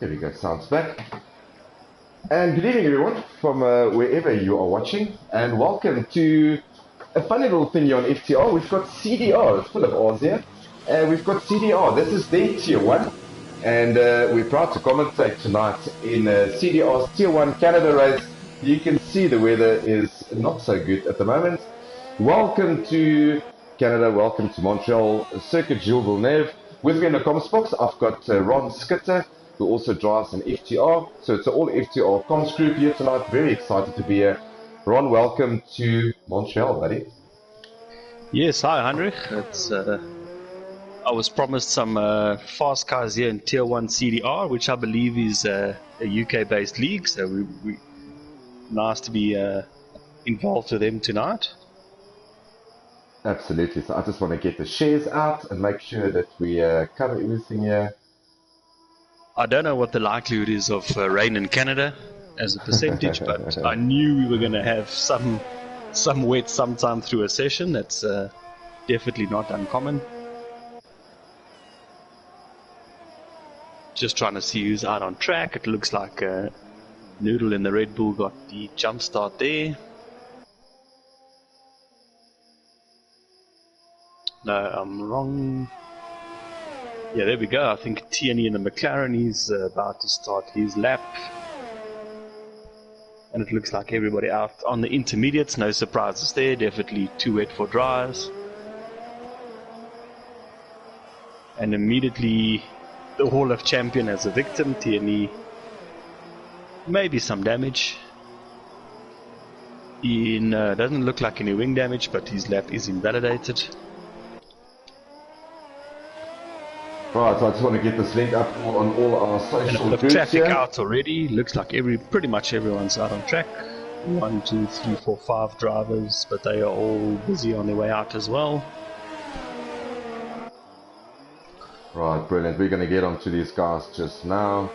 There we go, sounds back. And good evening, everyone, from wherever you are watching, and welcome to a funny little thing here on FTR. We've got CDR, it's full of R's here, and we've got CDR. This is their Tier 1, and we're proud to commentate tonight in CDR's Tier 1 Canada race. You can see the weather is not so good at the moment. Welcome to Canada, welcome to Montreal, Circuit Gilles Villeneuve. With me in the comms box, I've got Ron Skitter, who also drives an FTR. So it's an all FTR comms group here tonight. Very excited to be here. Ron, welcome to Montreal, buddy. Yes, hi Heinrich. It's, I was promised some fast cars here in Tier 1 CDR, which I believe is a UK-based league. So we nice to be involved with them tonight. Absolutely. So I just want to get the shares out and make sure that we cover everything here. I don't know what the likelihood is of rain in Canada as a percentage, but I knew we were going to have some wet sometime through a session. That's definitely not uncommon. Just trying to see who's out on track. It looks like Noodle in the Red Bull got the jump start there. No, I'm wrong. Yeah, there we go. I think Tierney in the McLaren, he's about to start his lap. And it looks like everybody out on the intermediates. No surprises there. Definitely too wet for dryers. And immediately the Hall of Champion as a victim. Tierney, maybe some damage. Doesn't look like any wing damage, but his lap is invalidated. Right, so I just want to get this link up on all our social groups traffic here. out already. Looks like pretty much everyone's out on track. 1, 2, 3, 4, 5 drivers, but they are all busy on their way out as well. Right, brilliant. We're going to get onto these guys just now.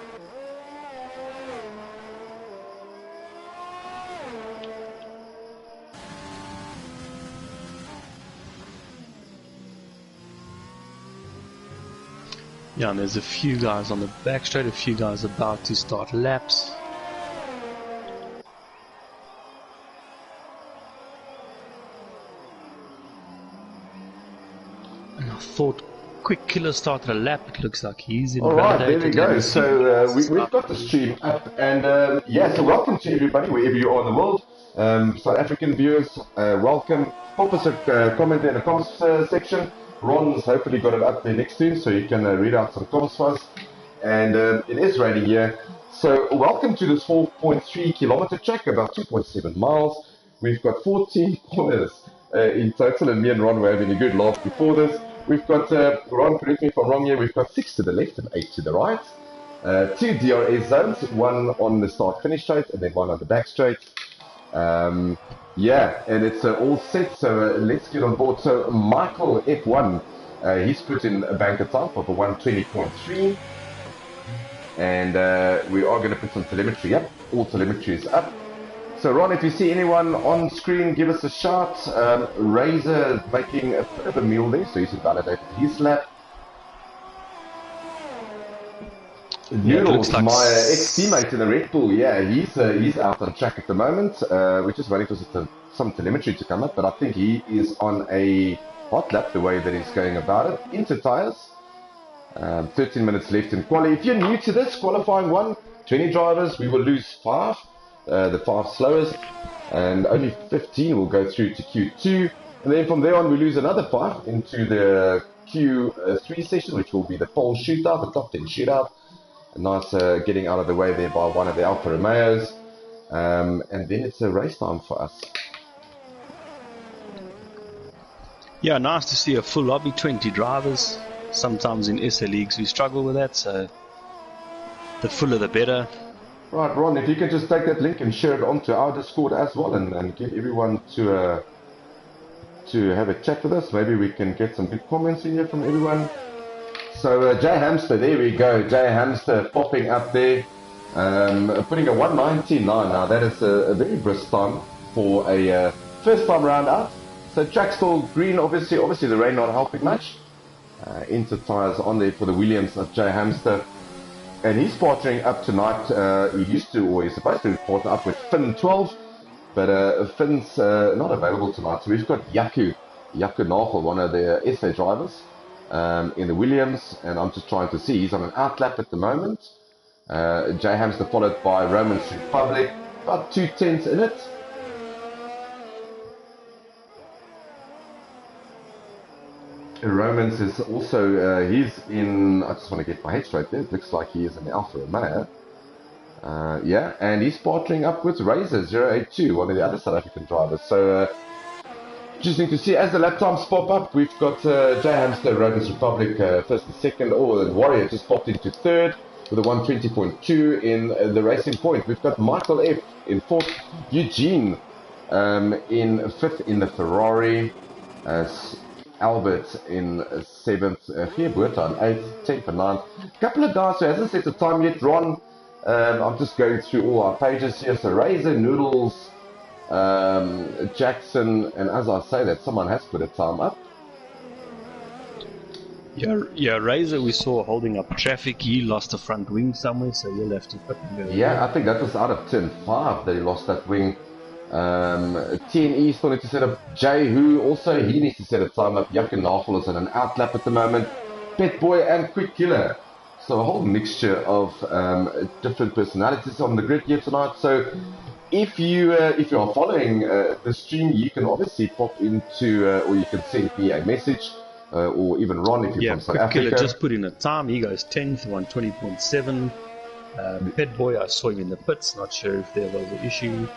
Yeah, and there's a few guys on the back straight, a few guys about to start laps. And I thought Quick Killer started a lap. It looks like he's invalidated. Alright, there we go. So we've got the stream up, and yeah, so welcome to everybody, wherever you are in the world. South African viewers, welcome. Pop us a comment in the comments section. Ron's hopefully got it up there next to him, so you can read out some comments for us. And it is raining here. So welcome to this 4.3 kilometer track, about 2.7 miles. We've got 14 corners in total, and me and Ron were having a good laugh before this. We've got, Ron, correct me if I'm wrong here, we've got 6 to the left and 8 to the right. 2 DRS zones, 1 on the start-finish straight and then 1 on the back straight. Yeah, and it's all set, so let's get on board. So Michael F1, he's put in a banker time of a 120.3, and we are going to put some telemetry up. All telemetry is up. So Ron, if you see anyone on screen, give us a shout. Razor making a bit of a meal there, so he's invalidated his lap. Noodles, like my ex-teammate in the Red Bull, yeah, he's out on track at the moment. We're just waiting for some telemetry to come up, but I think he is on a hot lap the way that he's going about it. Into tyres, 13 minutes left in quali. If you're new to this, qualifying 1, 20 drivers, we will lose 5, the 5 slowest, and only 15 will go through to Q2, and then from there on we lose another 5 into the Q3 session, which will be the pole shootout, the top 10 shootout. Nice getting out of the way there by one of the Alfa Romeos, and then it's a race time for us. Yeah, nice to see a full lobby, 20 drivers. Sometimes in SA leagues we struggle with that, so the fuller the better. Right, Ron, if you can just take that link and share it onto our Discord as well, and get everyone to have a chat with us. Maybe we can get some good comments in here from everyone. So Jay Hamster, there we go. Jay Hamster popping up there, putting a 1:19.9. Now that is a very brisk time for a first time round out. So track's still green, obviously the rain not helping much. Into tyres on there for the Williams of Jay Hamster. And he's partnering up tonight. He used to, or he's supposed to partner up with Finn 12, but Finn's not available tonight. So we've got Jaco Nagel, one of the SA drivers, in the Williams, and I'm just trying to see. He's on an outlap at the moment. Jay Hamster followed by Romans Republic, about 2/10 in it. Romans is also, he's in, I just want to get my head straight there, it looks like he is in Alfa Romeo. Yeah, and he's partnering up with Razor 082, one of the other South African drivers. So, interesting to see. As the lap times pop up, we've got Jay Hamster, Romans Republic, first and second. Oh, and Warrior just popped into third with a 120.2 in the Racing Point. We've got Michael F in fourth, Eugene in fifth in the Ferrari. Albert in seventh, Geerboerta in eighth, 10th for ninth. A couple of guys who hasn't set the time yet. Ron, I'm just going through all our pages here. So Razor, Noodles, Jackson, and as I say that, someone has put a time up. Yeah, Razor we saw holding up traffic. He lost the front wing somewhere, so he'll have to put him. Yeah, I think that was out of turn 5 that he lost that wing. TNE still need to set up. Jay, who also he needs to set a time up. Jaco Nagel is on an outlap at the moment. Pet Boy and Quick Killer. So a whole mixture of different personalities on the grid here tonight. So if you are following the stream, you can obviously pop into or you can send me a message. Or even Ron if you're from South Africa. Killer just put in a time. He goes 10th, 120.7. Pet Boy, I saw him in the pits. Not sure if there was an issue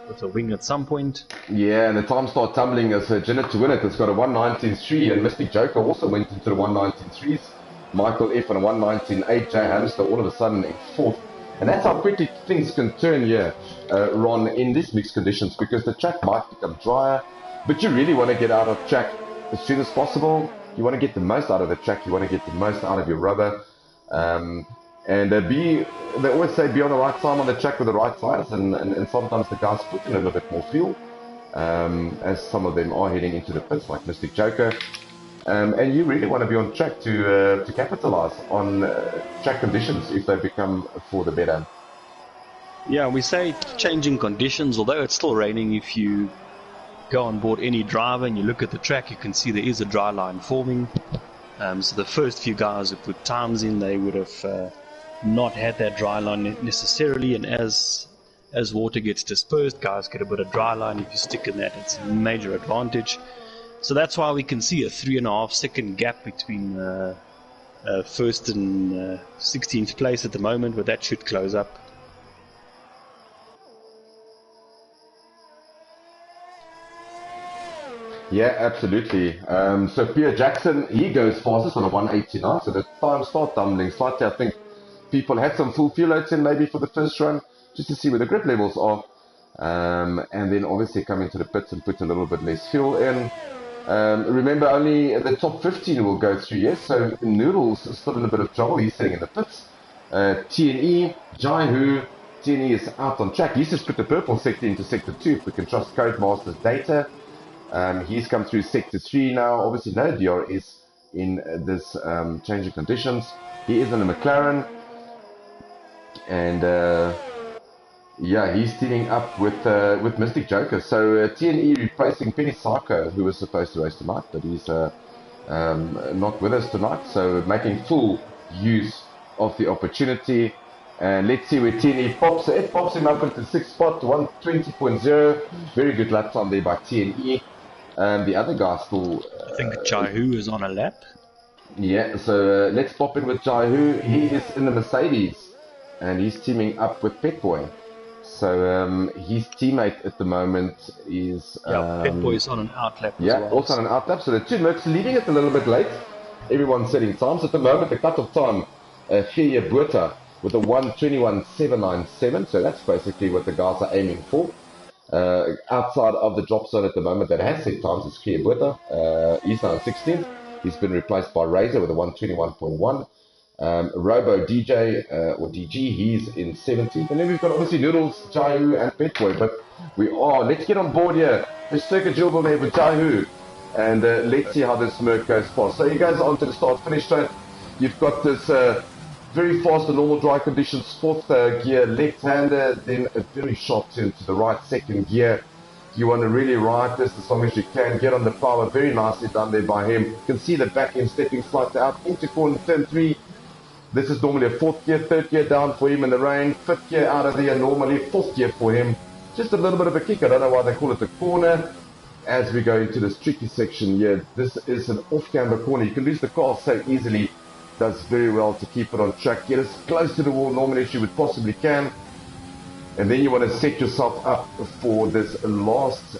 with a wing at some point. Yeah, and the time start tumbling as Janet to win it. It's got a 119.3, and Mystic Joker also went into the 119.3s. Michael F on a 119.8. Jay Hamster all of a sudden in fourth. And that's how quickly things can turn here, Ron, in these mixed conditions, because the track might become drier, but you really want to get out of track as soon as possible. You want to get the most out of the track. You want to get the most out of your rubber. They always say be on the right time on the track with the right tires, and sometimes the guys put in a little bit more fuel, as some of them are heading into the pits, like Mystic Joker. And you really want to be on track to capitalize on track conditions if they become for the better. Yeah, we say changing conditions, although it's still raining. If you go on board any driver and you look at the track, you can see there is a dry line forming. So the first few guys who put times in, they would have not had that dry line necessarily, and as water gets dispersed, guys get a bit of dry line. If you stick in that, it's a major advantage. So that's why we can see a 3.5 second gap between first and 16th place at the moment, but that should close up. Yeah, absolutely. So Pierre Jackson, he goes fastest on a 189, so the time start tumbling slightly. I think people had some full fuel loads in maybe for the first run, just to see where the grip levels are. And then obviously come into the pits and put a little bit less fuel in. Remember, only the top 15 will go through, yes? So Noodles is still in a bit of trouble. He's sitting in the pits. TNE, Jaihu, TNE is out on track. He's just put the purple sector into sector 2, if we can trust Codemaster's data. He's come through sector 3 now. Obviously, no DRS in this changing conditions. He is in a McLaren. And yeah, he's teaming up with Mystic Joker. So TNE replacing Penny Sarko, who was supposed to race tonight, but he's not with us tonight. So making full use of the opportunity. And let's see where TNE pops. So it pops him up into the 6th spot, 120.0. Very good lap time there by TNE. The other guy still... I think Jaihu is on a lap. Yeah, so let's pop in with Jaihu. He is in the Mercedes, and he's teaming up with Pet Boy. So his teammate at the moment is... Pet Boy is on an outlap as well. Also on an outlap. So the two Mercs leaving it a little bit late. Everyone's setting times. At the moment, the cut-off time, Geerboerta with a 1:21.797. So that's basically what the guys are aiming for. Outside of the drop zone at the moment that has set times is Geerboerta. He's now in 16th. He's been replaced by Razor with a 1:21.1. Robo DJ or DG, he's in 17th. And then we've got obviously Noodles, Jaihu, and Petboy. But let's get on board here. Let's circuit Jubal there with Jaihu. And let's see how this Merc goes past. So he goes on to the start finish straight. You've got this Very fast in normal dry conditions, fourth gear left-hander, then a very sharp turn to the right, second gear. You want to really ride this as long as you can, get on the power, very nicely done there by him. You can see the back end stepping slightly out into corner turn 3. This is normally a fourth gear, third gear down for him in the rain, fifth gear out of there normally, fourth gear for him. Just a little bit of a kick, I don't know why they call it a corner. As we go into this tricky section here, this is an off-camber corner. You can lose the car so easily. Does very well to keep it on track. Get as close to the wall normally as you would possibly can. And then you want to set yourself up for this last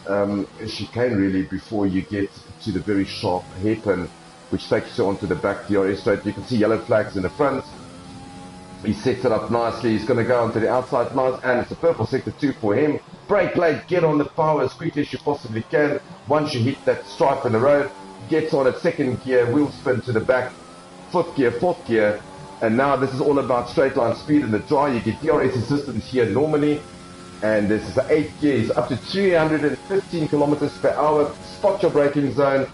chicane really before you get to the very sharp hairpin, which takes you onto the back DRS straight. You can see yellow flags in the front. He sets it up nicely. He's going to go onto the outside lines, and it's a purple sector 2 for him. Brake late, get on the power as quickly as you possibly can. Once you hit that stripe in the road, gets on at second gear, wheel spin to the back, fifth gear, fourth gear. And now this is all about straight line speed in the dry. You get DRS assistance here normally. And this is the 8th gear. He's up to 315 kilometers per hour. Spot your braking zone.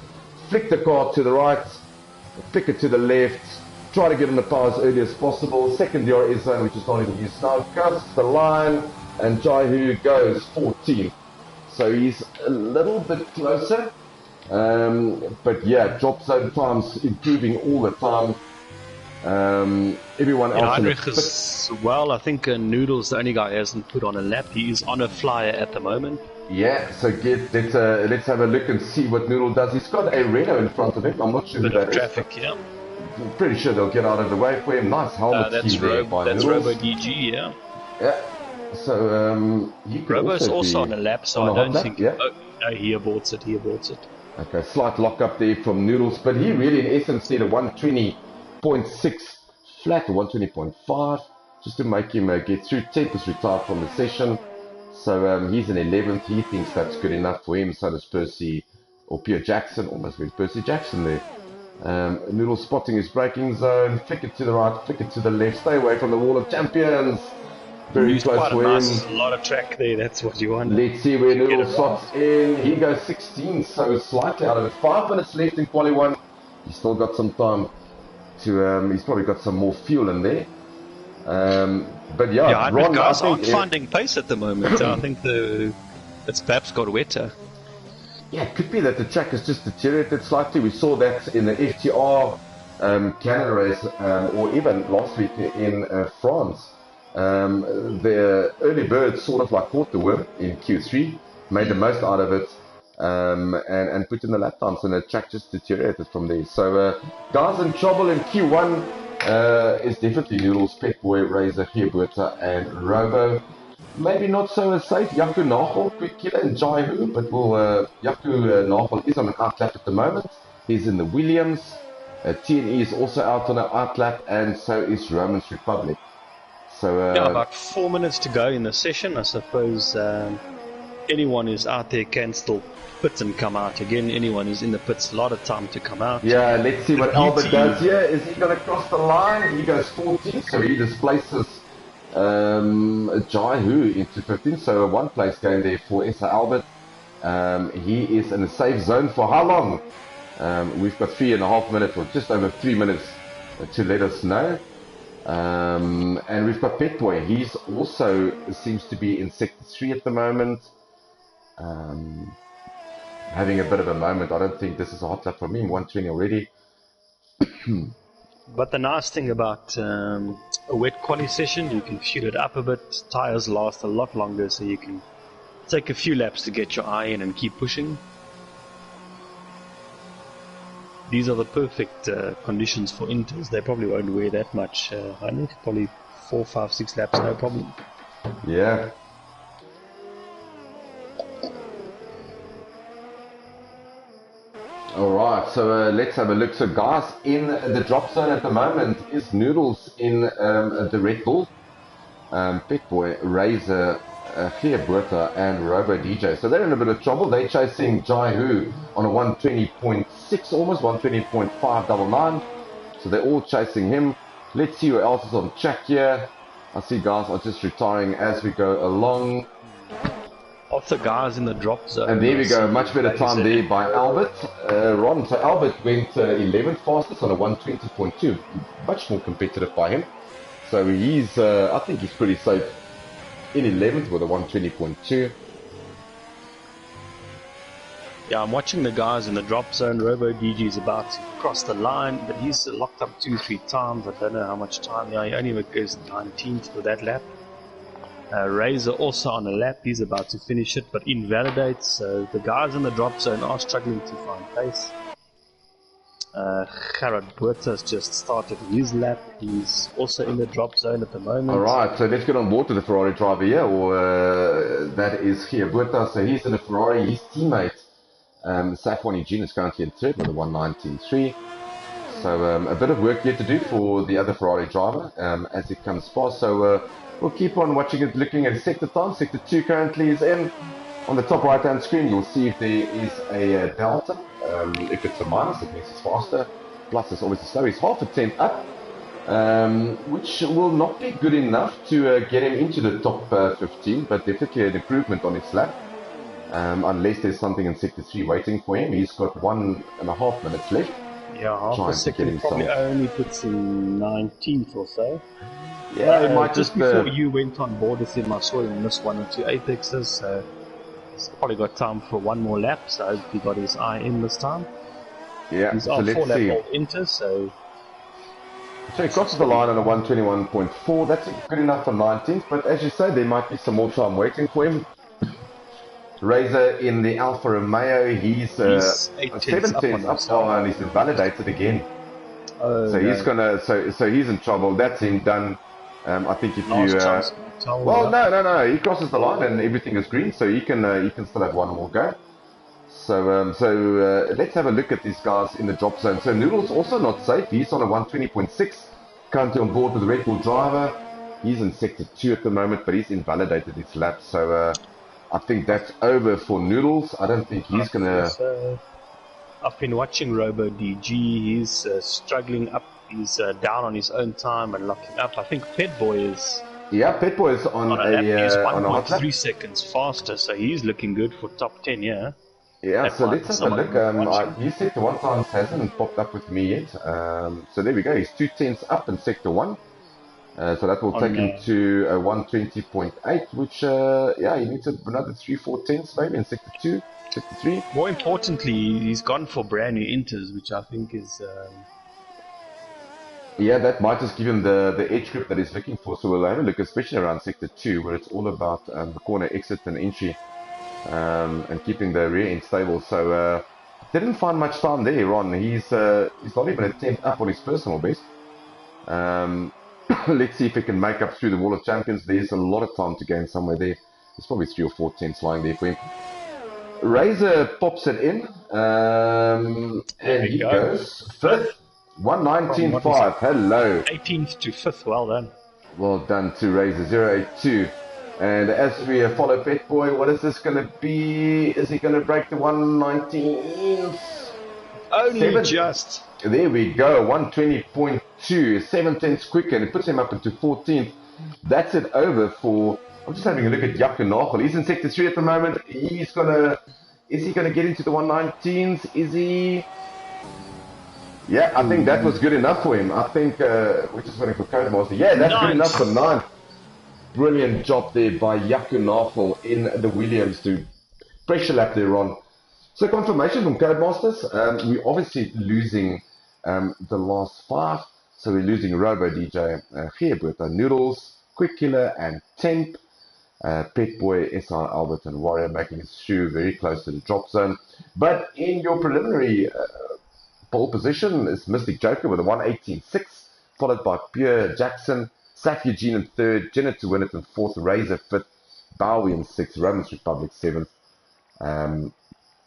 Flick the car to the right. Flick it to the left. Try to get on the power as early as possible. Second DRS zone, which is not even used now. Cuts the line. And Jaihu goes 14. So he's a little bit closer. But yeah, drop zone times improving all the time. Everyone else Heinrich is, well, I think Noodle's the only guy who hasn't put on a lap. He is on a flyer at the moment. Yeah, so let's have a look and see what Noodle does. He's got a Renault in front of him. I'm not sure who that traffic, yeah. I'm pretty sure they'll get out of the way for him. Nice helmet that's there by That's Noodles. Robo DG, yeah. Yeah. So he could Robo's also on a lap, so I don't think. Yeah. Oh, no, he aborts it. Okay, slight lock up there from Noodles, but he really in essence did a 120.6 flat, or 120.5, just to make him get through. Ted is retired from the session, so he's in 11th. He thinks that's good enough for him. So does Percy, or Pierre Jackson, almost with Percy Jackson there. Noodle spotting his braking zone, flick it to the right, flick it to the left, stay away from the wall of champions. Very close for him. A lot of track there, that's what you want. Let's see where Noodle slots in. He goes 16, so slightly out of it. 5 minutes left in quali 1. He's still got some time to, he's probably got some more fuel in there. But yeah, Ron, guys aren't finding pace at the moment. I think it's perhaps got wetter. Yeah, it could be that the track has just deteriorated slightly. We saw that in the FTR Canada race, or even last week in France. The early birds sort of like caught the worm in Q3, made the most out of it, and put in the lap times, and the track just deteriorated from there. So guys in trouble in Q1 is definitely Noodles, Pet Boy, Razor, Geerberta, and Robo. Maybe not so as safe. Jaco Nagel, Quick Killer, and Jaihu, but Jaco Nagel is on an outlap at the moment. He's in the Williams. TNE is also out on an outlap, and so is Romans Republic. So about 4 minutes to go in the session. I suppose anyone who's out there can still pit and come out again. Anyone who's in the pits, a lot of time to come out. Yeah, let's see what Albert does here. Is he going to cross the line? He goes 14, so he displaces Jaihu into 15. So a one-place game there for Essa Albert. He is in a safe zone for how long? We've got 3.5 minutes, or just over 3 minutes to let us know. And we've got Pet Boy. He's also seems to be in sector 3 at the moment. Having a bit of a moment. I don't think this is a hot lap for me. 120 already. But the nice thing about a wet quali session, you can shoot it up a bit. Tires last a lot longer, so you can take a few laps to get your eye in and keep pushing. These are the perfect conditions for inters. They probably won't wear that much. I think probably 4, 5, 6 laps, no problem. Yeah. Alright, so let's have a look. So guys, in the drop zone at the moment is Noodles in the Red Bull, Pet Boy, Razor, Geerberta, and Robo DJ. So they're in a bit of trouble. They're chasing Jaihu on a 120.6, almost 120.599. So they're all chasing him. Let's see who else is on track here. I see guys are just retiring as we go along. Lots of guys in the drop zone. And there we go, much better time there by Albert. Ron, so Albert went 11th fastest on a 120.2. Much more competitive by him. So he's, I think he's pretty safe in 11th with a 120.2. Yeah, I'm watching the guys in the drop zone. Robo DG is about to cross the line, but he's locked up 2-3 times. I don't know how much time. Yeah, he only goes 19th for that lap. Razor also on a lap. He's about to finish it, but invalidates. So the guys in the drop zone are struggling to find pace. Gerard Buerta's just started his lap. He's also in the drop zone at the moment. Alright, so let's get on board to the Ferrari driver here, or that is here, Buerta. So he's in the Ferrari. His teammate, Safwan Eugene, is currently in third with a 119.3. So a bit of work yet to do for the other Ferrari driver as it comes past. So we'll keep on watching it, looking at sector time. Sector 2 currently is in. On the top right hand screen, you'll see if there is a delta. If it's a minus, it means it's faster. Plus, it's obviously slow. He's half a tenth up, which will not be good enough to get him into the top 15, but definitely an improvement on his lap. Unless there's something in sector 3 waiting for him. He's got 1.5 minutes left. Yeah, half a second probably only puts him 19th or so. Yeah, it might just before you went on board with him, I saw him miss 1 or 2 apexes, so he's probably got time for one more lap, so I hope he got his eye in this time. Yeah, he's so on let's 4 lap see. old Inter, so he crosses the line on a 121.4. That's good enough for 19th, but as you say, there might be some more time waiting for him. Razor in the Alfa Romeo, he's 7 tenths up, and he's invalidated again. So he's gonna, so he's in trouble. That's him done. I think if you, well, no, he crosses the line and everything is green, so he can still have one more go. So let's have a look at these guys in the drop zone. So Noodle's also not safe. He's on a 120.6, currently on board with the Red Bull driver. He's in sector 2 at the moment, but he's invalidated his lap. So I think that's over for Noodles. I don't think he's gonna. I've been watching Robo DG. He's struggling up. He's down on his own time and locking up. I think Pet Boy is. Yeah, Pet Boy is on a he's 1.3 seconds faster, so he's looking good for top 10. Yeah. Yeah. So let's have a look. His sector 1 times hasn't popped up with me yet. So there we go. He's 2 tenths up in sector 1. So that will take him to a 120.8, which yeah, he needs another 3-4 tenths maybe in sector 2. Sector 3. More importantly, he's gone for brand new inters, which I think is. Yeah, that might just give him the edge grip that he's looking for. So we'll have a look, especially around sector 2, where it's all about the corner exit and entry and keeping the rear end stable. So didn't find much time there, Ron. He's not even a tenth up on his personal best. Let's see if he can make up through the Wall of Champions. There's a lot of time to gain somewhere there. There's probably 3 or 4 tenths lying there for him. Razor pops it in, and he goes 5th, 119.5. Hello. 18th to 5th, well done. Well done to Razor 082. And as we follow Pet Boy, what is this going to be? Is he going to break the 119? Only just. There we go, 120.2, 7 tenths quicker, and it puts him up into 14th. That's it over for. I'm just having a look at Jaco Nagel. He's in sector 3 at the moment. Is he gonna get into the 119s? Is he? Yeah, I think that was good enough for him. I think we're just waiting for Codemaster. Yeah, that's good enough for 9th. Brilliant job there by Jaco Nagel in the Williams to pressure lap there on. So confirmation from Codemasters. We're obviously losing the last 5. So we're losing Robo DJ, Geerbuurta, Noodles, Quick Killer, and Temp. Pet Boy, SI Albert, and Warrior making it through very close to the drop zone. But in your preliminary pole position is Mystic Joker with a 118.6, followed by Pure Jackson, Saf Eugene in 3rd, Jenner to win it in 4th, Razor 5th, Bowie in 6th, Romans Republic 7th,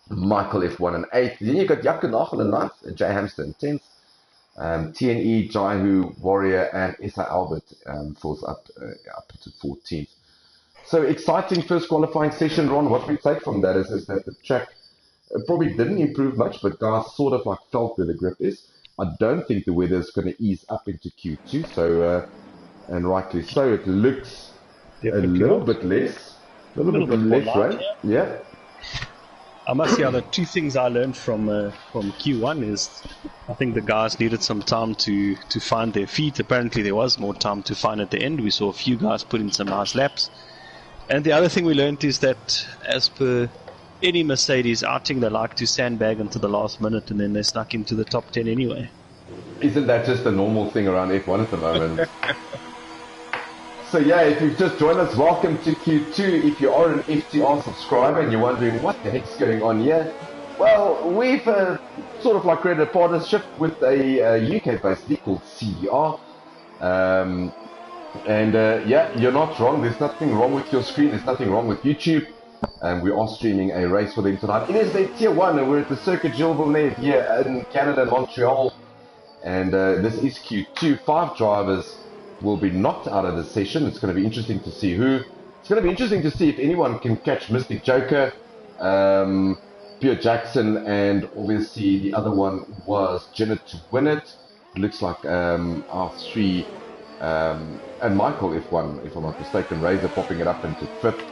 Michael F1 in 8th. Then you've got Jaco Nagel in 9th, and Jay Hamster in 10th. TNE, Jaihu, Warrior, and SI Albert falls up to 14th. So exciting first qualifying session, Ron. What we take from that is that the track probably didn't improve much, but guys sort of like felt where the grip is. I don't think the weather is going to ease up into Q2, so and rightly so. It looks a little bit less, rain. Yeah. I must say, the two things I learned from Q1 is I think the guys needed some time to find their feet. Apparently there was more time to find at the end. We saw a few guys put in some nice laps. And the other thing we learned is that as per any Mercedes outing, they like to sandbag until the last minute and then they snuck into the top 10 anyway. Isn't that just a normal thing around F1 at the moment? So yeah, if you've just joined us, welcome to Q2. If you are an FTR subscriber and you're wondering what the heck's going on here, well, we've sort of like created a partnership with a UK-based league called CDR. Yeah, you're not wrong. There's nothing wrong with your screen. There's nothing wrong with YouTube. And we are streaming a race for them tonight. It is their Tier 1, and we're at the Circuit Gilles Villeneuve here in Canada, Montreal. And this is Q2. 5 drivers will be knocked out of the session. It's going to be interesting to see who. It's going to be interesting to see if anyone can catch Mystic Joker, Pierre Jackson, and obviously the other one was Jenna to win it. It looks like R3 and Michael F1, if I'm not mistaken, Razor popping it up into 5th.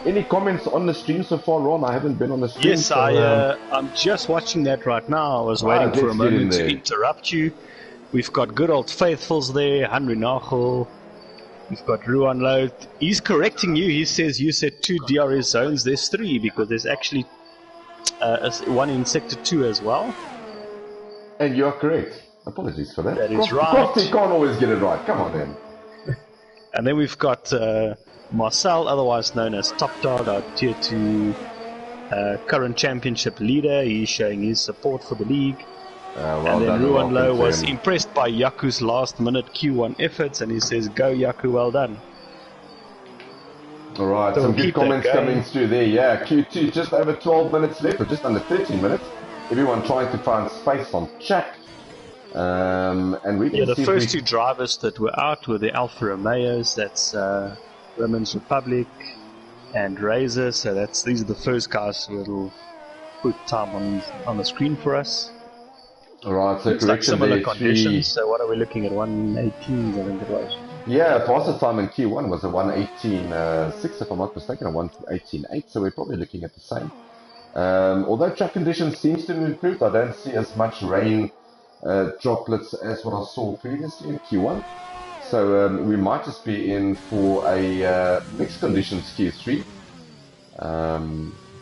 Any comments on the stream so far, Ron? I haven't been on the stream. Yes, so, I'm just watching that right now. I was waiting for a moment to interrupt you. We've got good old faithfuls there, Henry Nagel. We've got Ruan Lowe. He's correcting you. He says you said 2 DRS zones. There's 3 because there's actually one in Sector 2 as well. And you are correct. Apologies for that. That is right. Crofty can't always get it right. Come on, then. And then we've got Marcel, otherwise known as Top Dog, our Tier 2 current championship leader. He's showing his support for the league. Well and then done, Ruan Lowe was impressed by Yaku's last minute Q1 efforts, and he says, "Go Yaku, well done." Alright, some good comments coming through there. Yeah, Q2, just over 12 minutes left, or just under 13 minutes. Everyone trying to find space on chat. And we can the first 2 drivers that were out were the Alfa Romeos. That's Women's Republic and Razor. So these are the first guys who will put time on the screen for us. Alright, so looks like correction similar there, conditions. So what are we looking at? 118, I think it was. Yeah, fastest time in Q1 was a 118.6, if I'm not mistaken, a 118.8. So we're probably looking at the same. Although track conditions seems to have improved, I don't see as much rain droplets as what I saw previously in Q1. So we might just be in for a mixed conditions Q3.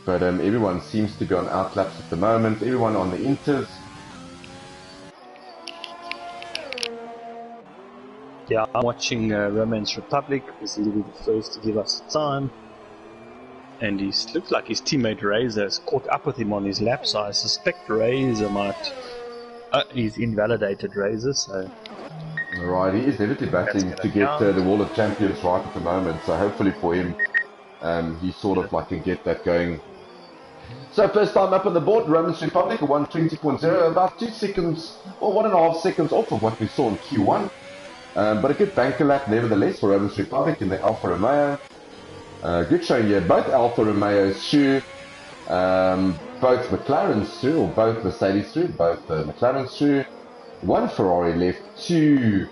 But everyone seems to be on outlaps at the moment. Everyone on the inters. Yeah, I'm watching Romance Republic because he'll be the first to give us time. And he looks like his teammate Razor has caught up with him on his lap, so I suspect Razor might... he's invalidated Razor, so... Alright, he is definitely battling to get the Wall of Champions right at the moment, so hopefully for him, he sort of like can get that going. So first time up on the board, Romance Republic, a 120.0, about 2 seconds, or 1.5 seconds off of what we saw in Q1. But a good banker lap nevertheless for Romance Republic in the Alfa Romeo. Good showing here, both Alfa Romeos through, both McLarens through, or both Mercedes through, both McLarens through. 1 Ferrari left, 2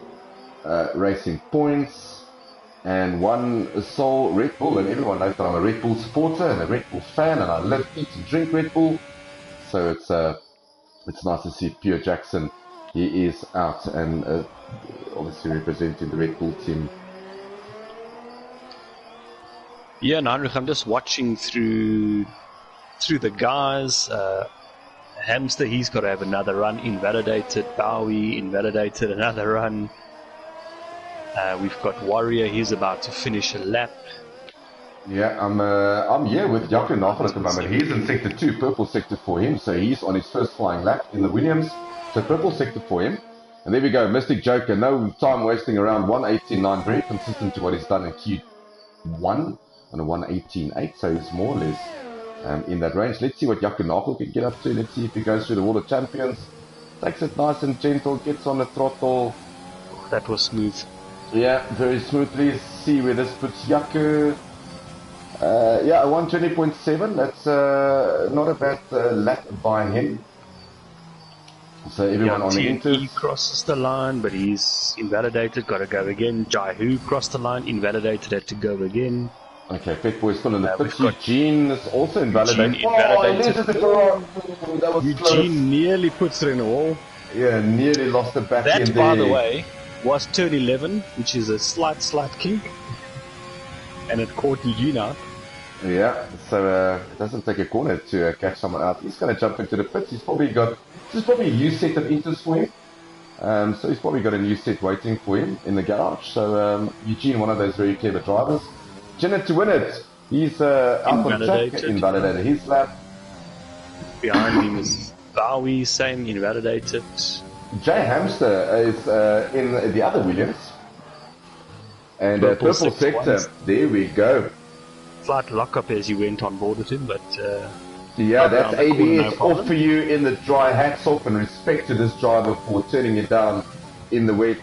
racing points, and 1 sole Red Bull. And everyone knows that I'm a Red Bull supporter and a Red Bull fan, and I live, eat and drink Red Bull. So it's nice to see Pierre Jackson. He is out and obviously representing the Red Bull team. Yeah, and Heinrich, I'm just watching through the guys. Hamster, he's got to have another run, invalidated. Bowie, invalidated, another run. We've got Warrior, he's about to finish a lap. Yeah, I'm here with Jaco Nagel at the moment. He's in Sector 2, purple sector for him, so he's on his first flying lap in the Williams. So purple sector for him. And there we go, Mystic Joker, no time wasting around, 118.9, very consistent to what he's done in Q1 on a 118.8, so he's more or less in that range. Let's see what Jaco Nagel can get up to. Let's see if he goes through the Wall of Champions. Takes it nice and gentle, gets on the throttle. That was smooth. Yeah, very smoothly. See where this puts Jaco. Yeah, 120.7. That's not a bad lap by him. So everyone on the inters. He crosses the line, but he's invalidated. Got to go again. Jai Hu crossed the line, invalidated, had to go again. Okay, Pet Boy still in the pits. We've got Eugene is also invalidated. Eugene Oh, he invalidated. loses the Ferrari. Ooh, that was close. Eugene nearly puts it in the wall. Yeah, nearly lost the back end That, there. by the way, was turn 11, which is a slight kink. And it caught Eugene out. Yeah, so it doesn't take a corner to catch someone out. He's going to jump into the pits. He's probably got, this is probably a new set of inters for him. So he's probably got a new set waiting for him in the garage. So Eugene, one of those very clever drivers. Jenner to win it. He's out on track, invalidated his lap. Behind him is Bowie, same, invalidated. Jay Hamster is in the other Williams. And purple sector, there we go. Slight lockup as he went on board with him, but... yeah, that's ABS off for you in the dry. Hats off and respect to this driver for turning it down in the wet.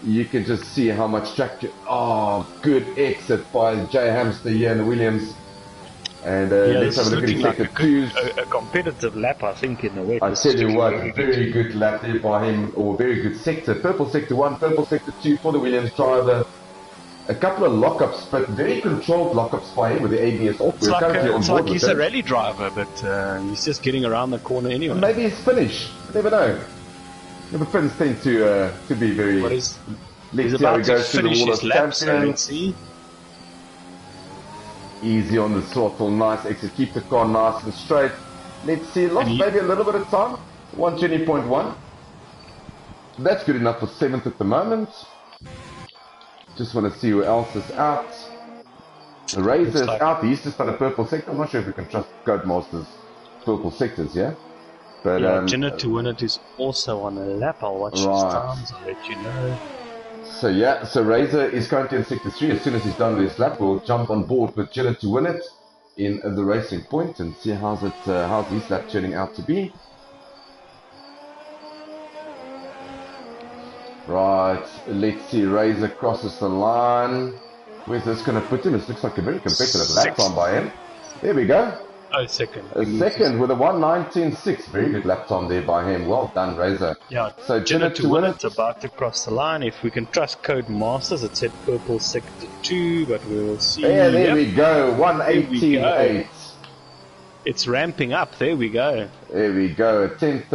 You can just see how much track... Oh, good exit by Jay Hamster here in the Williams. And let's have a look at his sector twos. A competitive lap, I think, in the wet. I tell you what, very good lap there by him, or very good sector. Purple sector 1, purple sector 2 for the Williams driver. A couple of lockups, but very controlled lockups by him with the ABS off. It's like he's a rally driver, but he's just getting around the corner anyway. Maybe he's Finnish. You never know. The Finns tend to be very... He's about to finish his lap, so let's see. Easy on the throttle, nice exit, keep the car nice and straight. Let's see, lost maybe a little bit of time. 120.1. That's good enough for 7th at the moment. Just want to see who else is out. The Razor is out. He's just on a purple sector. I'm not sure if we can trust Codemaster's purple sectors, yeah? But yeah, Jenner to win it is also on a lap. I'll watch his times. I'll let you know. So yeah, so Razor is currently in sector 3. As soon as he's done with his lap, we'll jump on board with Jenner to win it in the racing point and see how's his lap turning out to be. Right, let's see, Razor crosses the line. Where's this going to put him? It looks like a very competitive lap time by him. There we go. Oh, second. A second with a 1:19.6. Very good lap time there by him. Well done, Razor. Yeah, so Jenner to win it. About to cross the line. If we can trust Codemasters, it said purple sector 2, but we will see. Yeah, there we go. 1:18.8. It's ramping up. There we go. There we go. A tenth,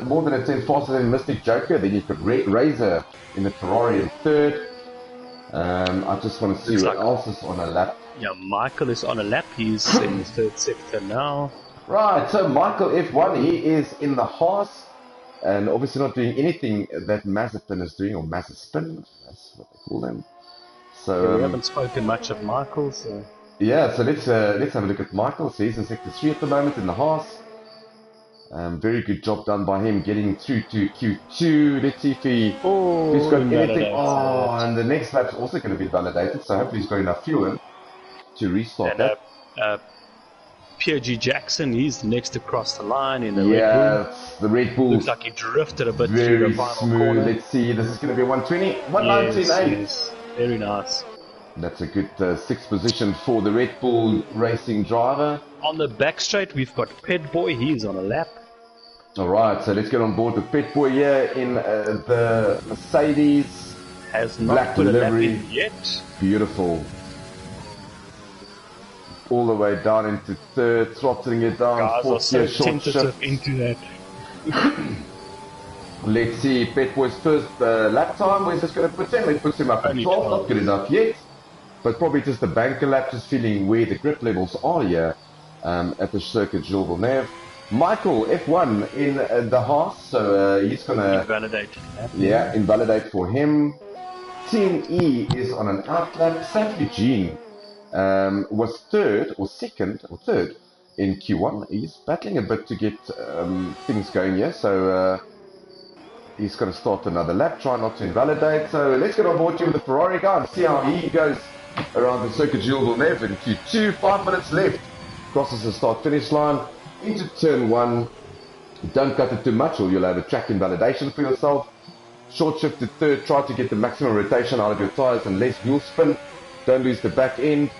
more than a tenth faster than Mystic Joker. Then you've got Razor in the Ferrari in third. I just want to see what else is on a lap. Yeah, Michael is on a lap. He's in the third sector now. Right, so Michael F1, he is in the Haas. And obviously not doing anything that Mazepin is doing, or Mazepin, that's what they call them. So yeah, we haven't spoken much of Michael, so... Yeah, so let's have a look at Michael. So he's in sector 3 at the moment in the Haas. Very good job done by him getting through to Q2. Let's see if he's got anything. Oh, and the next lap's also going to be validated. So hopefully he's got enough fuel in to restart that. Pierre G. Jackson, he's next across the line in the Red Bull. Yeah, the Red Bull. Looks like he drifted a bit through the final smooth. corner. Let's see, this is going to be 120, 119.8. Yes, very nice. That's a good 6th position for the Red Bull racing driver. On the back straight, we've got Pet Boy. He's on a lap. Alright, so let's get on board with Pet Boy here in the Mercedes. Has not black put delivery. A lap in yet. Beautiful. All the way down into third, throttling it down. Guys are so tentative into that. Let's see, Pet Boy's first lap time. Where's this going to put him? It puts him up at 12, not good enough yet. But probably just a banker lap, just feeling where the grip levels are here at the circuit Jules Villeneuve. Michael, F1 in the Haas, so he's going to... Invalidate. Yeah, invalidate for him. Team E is on an outlap. St. Eugene was third in Q1. He's battling a bit to get things going here, so he's going to start another lap, try not to invalidate. So let's get on board with the Ferrari guy and see how he goes around the circuit Jules Villeneuve in Q2. 5 minutes left. Crosses the start-finish line into turn 1. Don't cut it too much or you'll have a track invalidation for yourself. Short shift to third. Try to get the maximum rotation out of your tires and less wheel spin. Don't lose the back end.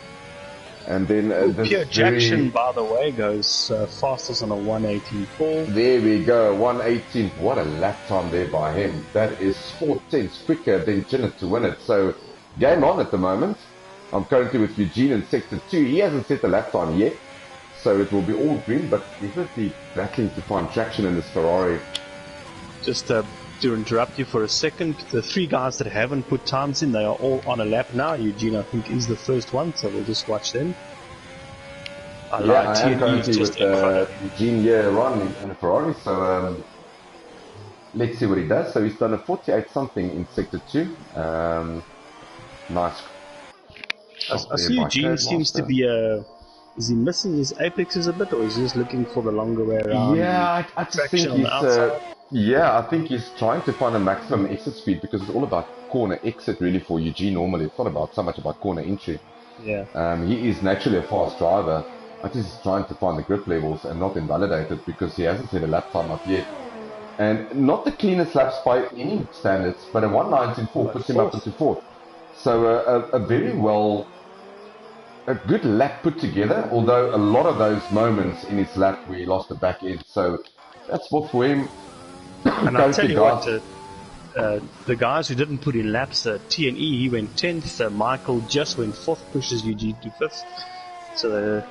And then Pierre Jackson, by the way, goes fastest on a 1:18.4. There we go, 1:18. What a lap time there by him. That is 4 tenths quicker than Jenner to win it. So game on at the moment. I'm currently with Eugene in Sector 2. He hasn't set the lap time yet, so it will be all green, but definitely battling to find traction in this Ferrari. Just to interrupt you for a second, the 3 guys that haven't put times in, they are all on a lap now. Eugene, I think, is the first one, so we'll just watch them. I am currently with Eugene here in a Ferrari, so let's see what he does. So he's done a 48 something in Sector 2. Nice. I see Eugene seems to be is he missing his apexes a bit, or is he just looking for the longer way around? Yeah, I just think he's I think he's trying to find a maximum exit speed, because it's all about corner exit really for Eugene normally. It's not about so much about corner entry. Yeah. He is naturally a fast driver. I think he's trying to find the grip levels and not invalidate it, because he hasn't set a lap time up yet. And not the cleanest laps by any standards, but a 1:19.4 puts him up into 4th. So a good lap put together, although a lot of those moments in his lap where he lost the back end. So that's what for him. And I'll tell you what, the guys who didn't put in laps, T&E, he went 10th, Michael just went 4th, pushes Eugene to 5th. So the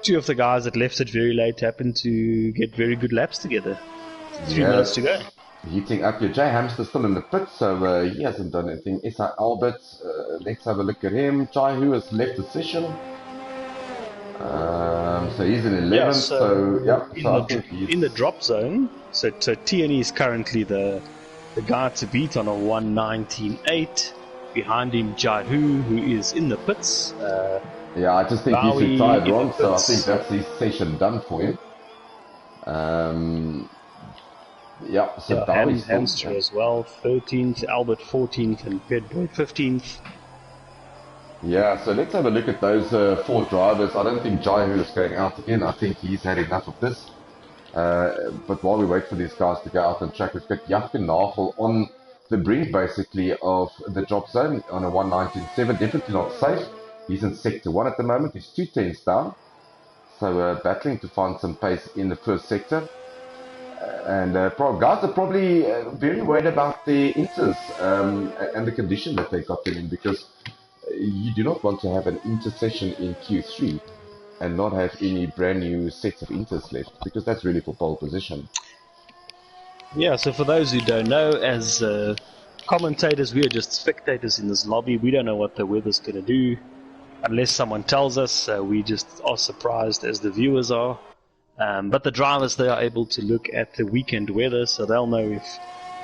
2 of the guys that left it very late happened to get very good laps together. 3 minutes to go. Heating up. Your Jay Hamster still in the pit, so he hasn't done anything. S.I. Albert, let's have a look at him. Jai, who has left the session. So he's in 11th, in the drop zone. So T&E is currently the guy to beat on a 1:19.8. Behind him, Jaihu, who is in the pits. I just think he's retired wrong, so I think that's his session done for him. Bowie's Hamster as well, 13th, Albert 14th, and Pedro 15th. Yeah, so let's have a look at those 4 drivers. I don't think Jaihu is going out again. I think he's had enough of this. But while we wait for these guys to go out on track, we've got Jakob Nagel on the brink, basically, of the drop zone on a 1:19.7. Definitely not safe. He's in Sector 1 at the moment. He's 2 tenths down. So battling to find some pace in the first sector. And guys are probably very worried about the inters and the condition that they got them in, because you do not want to have an intersession in Q3 and not have any brand new sets of inters left, because that's really for pole position. Yeah, so for those who don't know, as commentators, we are just spectators in this lobby. We don't know what the weather's going to do unless someone tells us. We just are surprised as the viewers are. But the drivers, they are able to look at the weekend weather, so they'll know if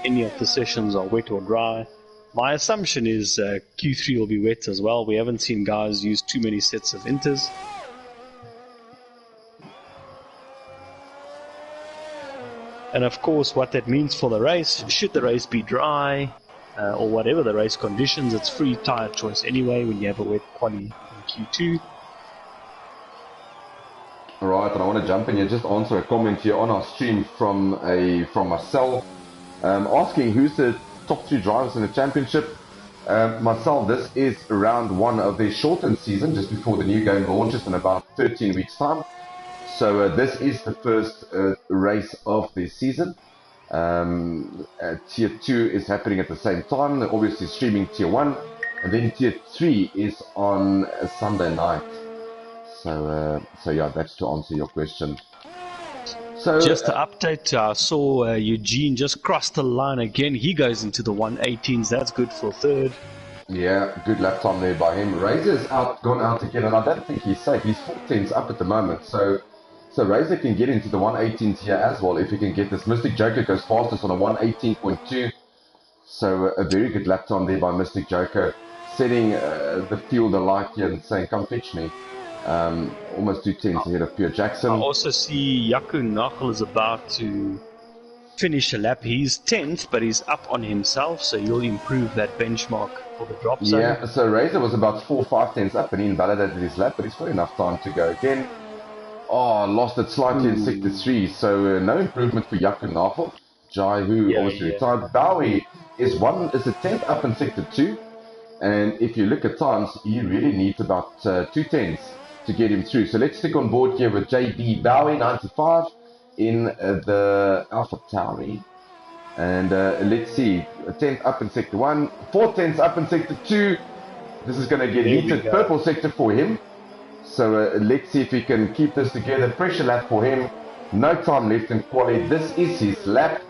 any of the sessions are wet or dry. My assumption is Q3 will be wet as well. We haven't seen guys use too many sets of inters. And of course, what that means for the race, should the race be dry or whatever the race conditions, it's free tyre choice anyway when you have a wet quali in Q2. Alright, and I want to jump in here, just answer a comment here on our stream from Marcel, asking who's the top 3 drivers in the championship. Marcel, this is round 1 of the shortened season, just before the new game launches in about 13 weeks' time. So this is the first race of the season. Tier 2 is happening at the same time, obviously streaming Tier 1, and then Tier 3 is on a Sunday night. So yeah, that's to answer your question. So just to update, I saw Eugene just crossed the line again. He goes into the 1:18s. That's good for 3rd. Yeah, good lap time there by him. Razor's gone out again, and I don't think he's safe. He's 4 tenths up at the moment. So Razor can get into the 1:18s here as well if he can get this. Mystic Joker goes fastest on a 1:18.2. So a very good lap time there by Mystic Joker, setting the field alight here and saying, "Come fetch me." Almost 2 tenths ahead of Pierre Jackson. I also see Jakob Nagel is about to finish a lap. He's 10th, but he's up on himself, so he'll improve that benchmark for the drop zone. Yeah, so Razor was about 4 or 5 tenths up and he invalidated his lap, but he's got enough time to go again. Oh, lost it slightly in Sector 3, so no improvement for Jakob Nagel. Jaihu obviously retired. Bowie is a 10th up in Sector 2, and if you look at times, he really needs about 2 tenths to get him through. So let's stick on board here with JB Bowie, 95 in the Alpha Tauri. And let's see, a 10th up in Sector 1, 4 tenths up in Sector 2. This is going to get There we heated. go. Purple sector for him. So let's see if he can keep this together. Pressure lap for him. No time left in quali. This is his lap.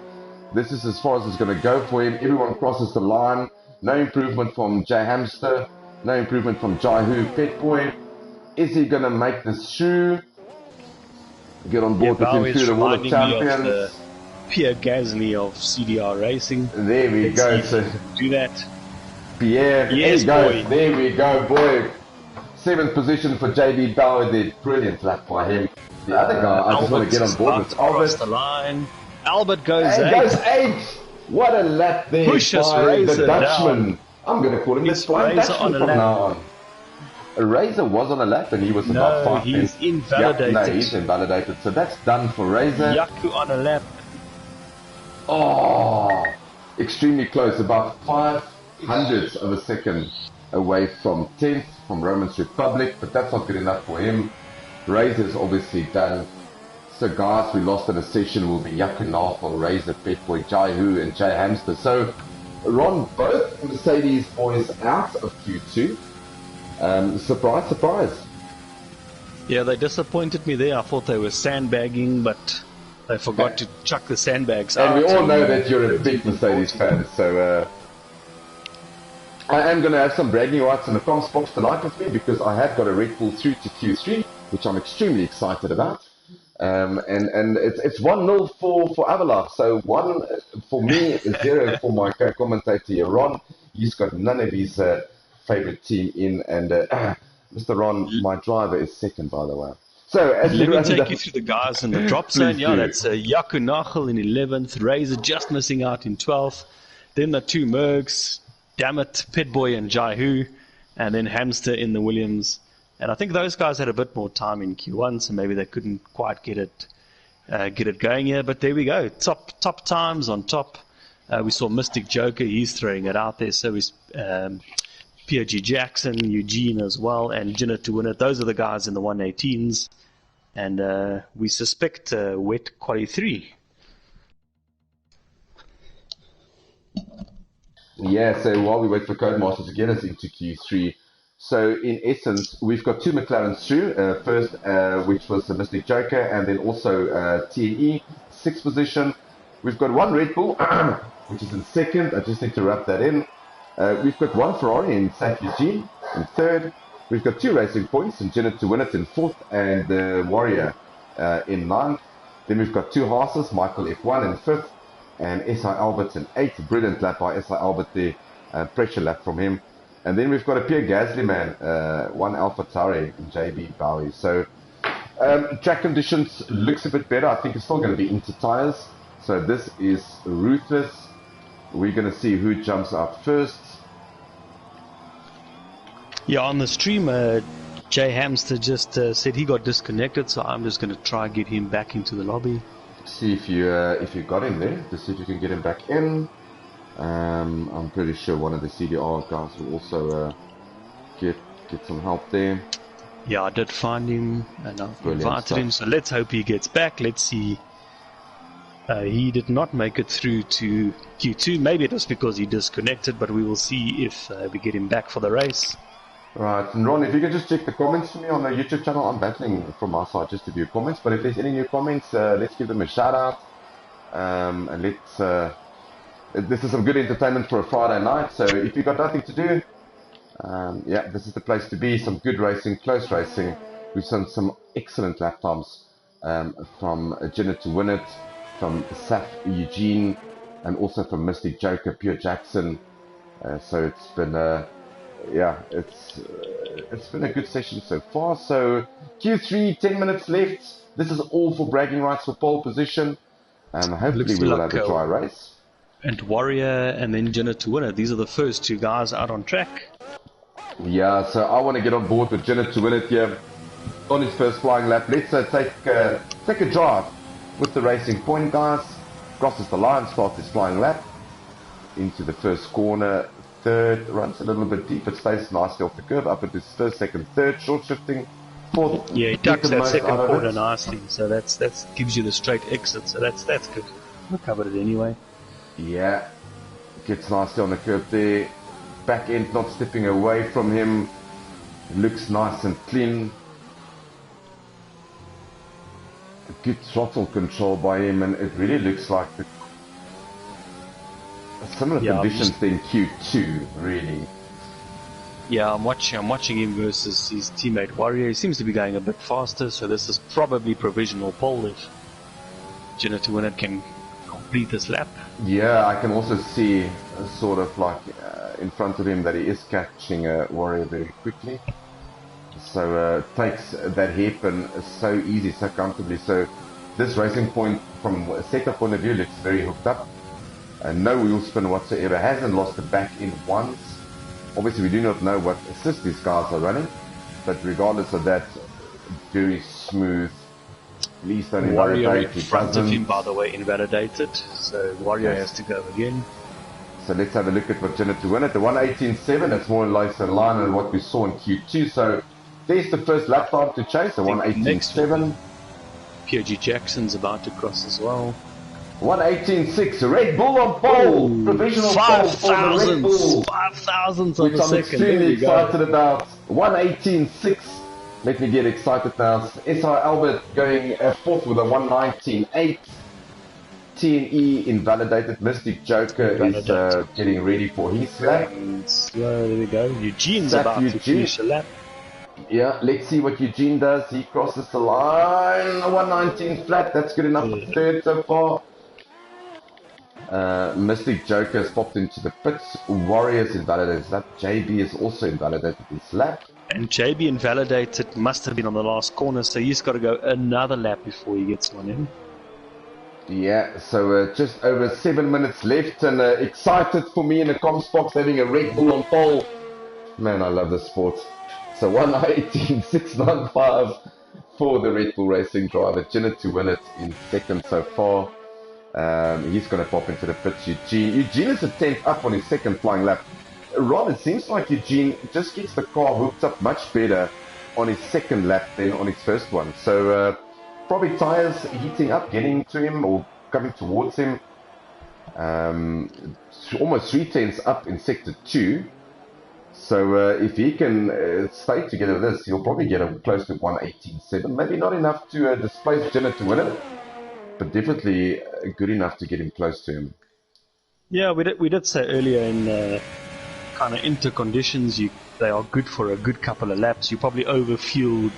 This is as far as it's going to go for him. Everyone crosses the line. No improvement from Jay Hamster. No improvement from Jai Hu. Pet Boy. Is he going to make this shoe? Get on board with him through the Wall of Champions. Pierre Gasly of CDR Racing. There we go. So do that. Pierre, Yes, there boy. There we go, boy. 7th position for JB Bauer there. Brilliant lap by him. The other guy, I just want to get on board with Across Albert. the line. Albert goes Hey, 8. goes 8. What a lap there Pushes by Razor the Dutchman. down. I'm going to call him It's the Flying Razor Dutchman on a from lap. now on. Razor was on a lap and he was about 5 he's minutes. invalidated. Yeah, no, he's invalidated. So that's done for Razor. Yaku on a lap. Oh, extremely close. About 500ths of a second away from 10th from Romans Republic. But that's not good enough for him. Razor's obviously done. So guys, we lost in a session will be Yaku Nafel, Razor, Petboy, Jai Hu and Jay Hamster. So Ron, both Mercedes boys out of Q2. Surprise, surprise. Yeah, they disappointed me there. I thought they were sandbagging, but they forgot to chuck the sandbags out. And we all know that you're a big Mercedes fan, so I am going to have some bragging rights in the comms box tonight with me because I have got a Red Bull through to Q3, which I'm extremely excited about. And it's 1-0 for Avila. So 1 for me, 0 for my co-commentator here, Ron. He's got none of his favorite team in, and Mr. Ron, my driver, is second, by the way. So as Let me take you through the guys in the drop zone. Yeah, do. that's Yaku Nachel in 11th, Razor just missing out in 12th. Then the two Mergs, Dammit, Pitboy and Jai Hu, and then Hamster in the Williams. And I think those guys had a bit more time in Q1, so maybe they couldn't quite get it going here. But there we go, top times on top. We saw Mystic Joker, he's throwing it out there. So is POG Jackson, Eugene as well, and Jinner to win it. Those are the guys in the 118s. And we suspect wet quali 3. Yeah, so while we wait for Codemaster to get us into Q3, so in essence, we've got two McLarens through. First, which was the Mystic Joker, and then also TNE, 6th position. We've got one Red Bull, which is in 2nd. I just need to wrap that in. We've got one Ferrari in St. Eugene in 3rd. We've got 2 Racing Points in Jenner to win it in 4th, and the Warrior in 9th. Then we've got 2 Haas's, Michael F1 in 5th, and SI Albert in 8th. Brilliant lap by SI Albert there, pressure lap from him. And then we've got a Pierre Gasly man, 1 Alpha Tauri in JB Bowie. So track conditions looks a bit better. I think it's still going to be into tires. So this is ruthless. We're going to see who jumps out first. Yeah, on the stream, Jay Hamster just said he got disconnected, so I'm just going to try and get him back into the lobby. See if you got him there, to see if you can get him back in. I'm pretty sure one of the CDR guys will also get some help there. Yeah, I did find him, and I've Brilliant invited stuff. him, so let's hope he gets back. Let's see. He did not make it through to Q2. Maybe it was because he disconnected, but we will see if we get him back for the race. Right, and Ron, if you could just check the comments for me on the YouTube channel. I'm battling from my side just to view comments, but if there's any new comments, let's give them a shout out. And let's, this is some good entertainment for a Friday night, so if you've got nothing to do, yeah, this is the place to be. Some good racing, close racing. We've seen some excellent lap times from Jenner to win it, from Saf Eugene, and also from Mystic Joker, Pierre Jackson. So it's been yeah, it's been a good session so far. So Q3, 10 minutes left. This is all for bragging rights for pole position. Hopefully Looks we will like have a dry race. And Warrior and then Jenner to win it. These are the first 2 guys out on track. Yeah, so I want to get on board with Jenner to win it here on his first flying lap. Let's take a drive with the Racing Point guys. Crosses the line, starts his flying lap into the first corner. 3rd, runs a little bit deep, it stays nicely off the curve, up at his 1st, 2nd, 3rd, short shifting, 4th. Yeah, he tucks that 2nd corner nicely, so that gives you the straight exit, so that's good. We covered it anyway. Yeah, gets nicely on the curve there. back end not stepping away from him. Looks nice and clean. Good throttle control by him, and it really looks like similar conditions than Q2, really. Yeah, I'm watching him versus his teammate Warrior. He seems to be going a bit faster, so this is probably provisional pole if Jenna to win it can complete this lap. Yeah, I can also see sort of like in front of him that he is catching Warrior very quickly. So takes that hairpin so easy, so comfortably. So this racing point, from a setup point of view, looks very hooked up. No wheel spin whatsoever. Hasn't lost the back end once. Obviously, we do not know what assist these cars are running, but regardless of that, very smooth. At least only Warrior in front of him, by the way, invalidated. So Warrior has to go again. So let's have a look at what Jenna to win it. The 1:18.7. That's more or less in line with what we saw in Q2. So there's the first lap time to chase. The 1:18.7. PG Jackson's about to cross as well. 1:18.6. Red Bull on pole. Provisional pole for the Red Bull. 5,000 on the second. Which I'm extremely excited about. 1:18.6. Let me get excited now. SI Albert going fourth with a 1:19.8. TNE invalidated. Mystic Joker is getting ready for his lap. There we go. Eugene's about to finish a lap. Yeah, let's see what Eugene does. He crosses the line. 1:19 flat. That's good enough for third so far. Mystic Joker has popped into the pits. Warriors invalidated his lap. JB is also invalidated his lap. And JB invalidated must have been on the last corner, so he's got to go another lap before he gets one in. Yeah, so just over 7 minutes left, and excited for me in the comms box having a Red Bull on pole. Man, I love this sport. So 1:18.695 for the Red Bull Racing driver. Jenna to win it in second so far. He's going to pop into the pits. Eugene is a 10th up on his second flying lap. Ron, it seems like Eugene just gets the car hooked up much better on his second lap than on his first one. So probably tires heating up, getting to him or coming towards him. Almost 3/10 up in sector 2. So if he can stay together with this, he'll probably get close to 1:18.7. Maybe not enough to displace Jenna to win it, but definitely good enough to get him close to him. Yeah, we did say earlier in kind of interconditions, they are good for a good couple of laps. You probably overfueled,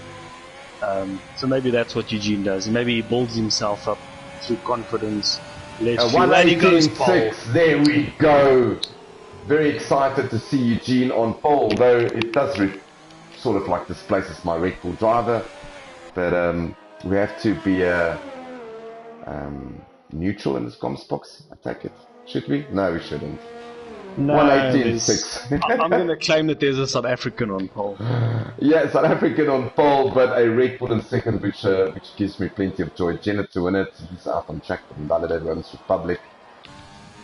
so maybe that's what Eugene does. Maybe he builds himself up through confidence. 1:18.6. There we go. Very excited to see Eugene on pole, though it does sort of like displaces my Red Bull driver. But we have to be neutral in this comms box, I take it. Should we? No, we shouldn't. No, 1:18.6. I'm going to claim that there's a South African on pole. Yeah, South African on pole, but a Red Bull in second, which gives me plenty of joy. Jenna to win it. He's out on track for Invalidated Runs Republic.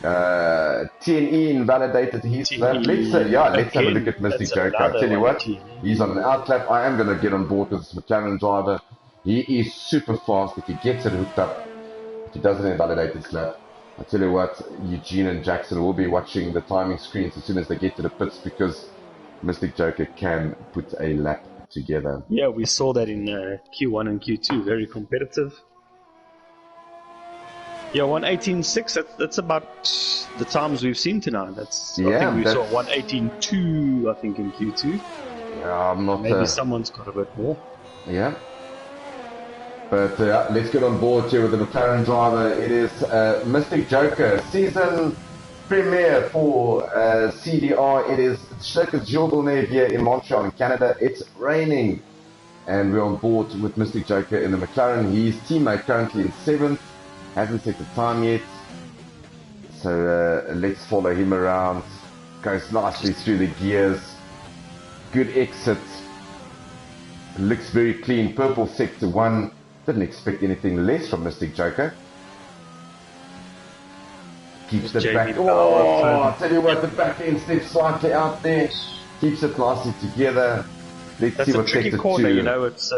TNE invalidated his lap. Let's have a look at Mystic Joker. I tell you what, he's on an outlap. I am going to get on board with this McLaren driver. He is super fast. If he gets it hooked up, if he doesn't invalidate his lap, I tell you what, Eugene and Jackson will be watching the timing screens as soon as they get to the pits, because Mystic Joker can put a lap together. Yeah, we saw that in Q1 and Q2. Very competitive. Yeah, 1:18.6. That's about the times we've seen tonight. I think we saw 1:18.2. I think in Q2. Yeah, I'm not. Maybe someone's got a bit more. Yeah. But let's get on board here with the McLaren driver. It is Mystic Joker, season premiere for CDR. It is Circus Journée here in Montreal, in Canada. It's raining, and we're on board with Mystic Joker in the McLaren. His teammate currently in 7th. Hasn't set the time yet, so let's follow him around. Goes nicely through the gears. Good exit. Looks very clean. Purple sector 1. Didn't expect anything less from Mystic Joker. Keeps it back. Oh, I tell you what, the back end steps slightly out there. Keeps it nicely together. Let's see what tricky corner, you know. It's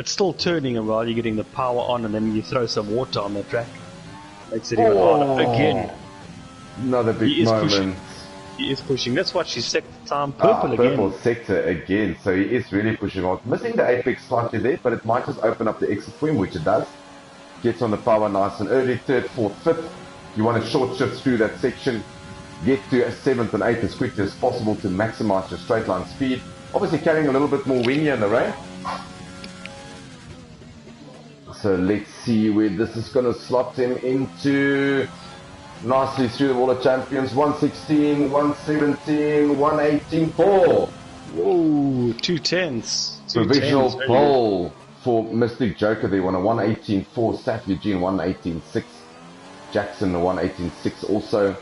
still turning, and while you're getting the power on, and then you throw some water on the track. Makes it even harder again. Another big moment. He is pushing. Let's watch his sector time. Purple again. Purple sector again. So he is really pushing on. Missing the apex slightly there, but it might just open up the exit for him, which it does. Gets on the power nice and early. Third, fourth, fifth. You want to short shift through that section. Get to a 7th and 8th as quickly as possible to maximize your straight line speed. Obviously carrying a little bit more wing here in the rain. So let's see where this is going to slot him into. Nicely through the wall of champions. 116, 117, 118, 4. Whoa, 210s. Provisional pole for Mystic Joker. They won a 118.4. Saf Eugene 118.6. Jackson a 118.6 also.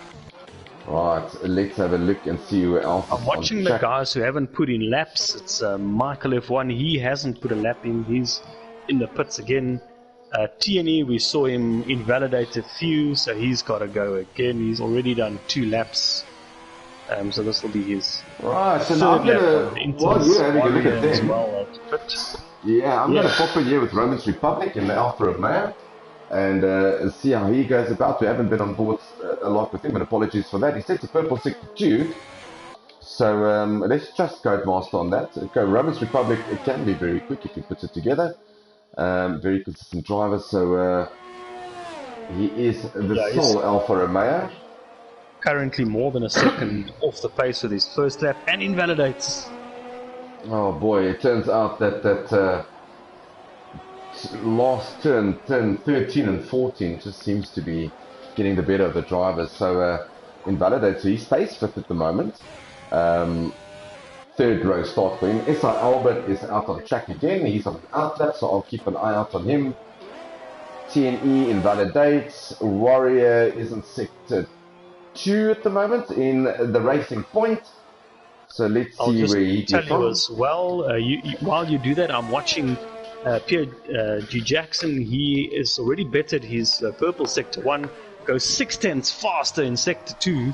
Right, let's have a look and see who else. I'm watching the guys who haven't put in laps. It's Michael F1. He hasn't put a lap in. He's in the pits again. TNE, we saw him invalidate a few, so he's got to go again. He's already done 2 laps. So this will be his right, so now I'm going to, while you're having a look at them, I'm going to pop in here with Roman's Republic in the Alpha Romeo and see how he goes about. We haven't been on board a lot with him, but apologies for that. He set to purple sector 2, so let's trust Codemaster on that. Okay, Roman's Republic, it can be very quick if he puts it together. Very consistent driver, so he is the sole Alfa Romeo. Currently more than a second off the pace with his first lap and invalidates. Oh boy, it turns out that last turn 13 and 14 just seems to be getting the better of the drivers. So invalidates, so he stays 5th at the moment. 3rd row start for him. SI Albert is out on track again. He's on the outlap, so I'll keep an eye out on him. TNE invalidates. Warrior is in sector 2 at the moment in the racing point. So let's see where he gets on. As well, while you do that, I'm watching Pierre G. Jackson. He is already bettered his purple sector 1. Goes 6/10 faster in sector 2.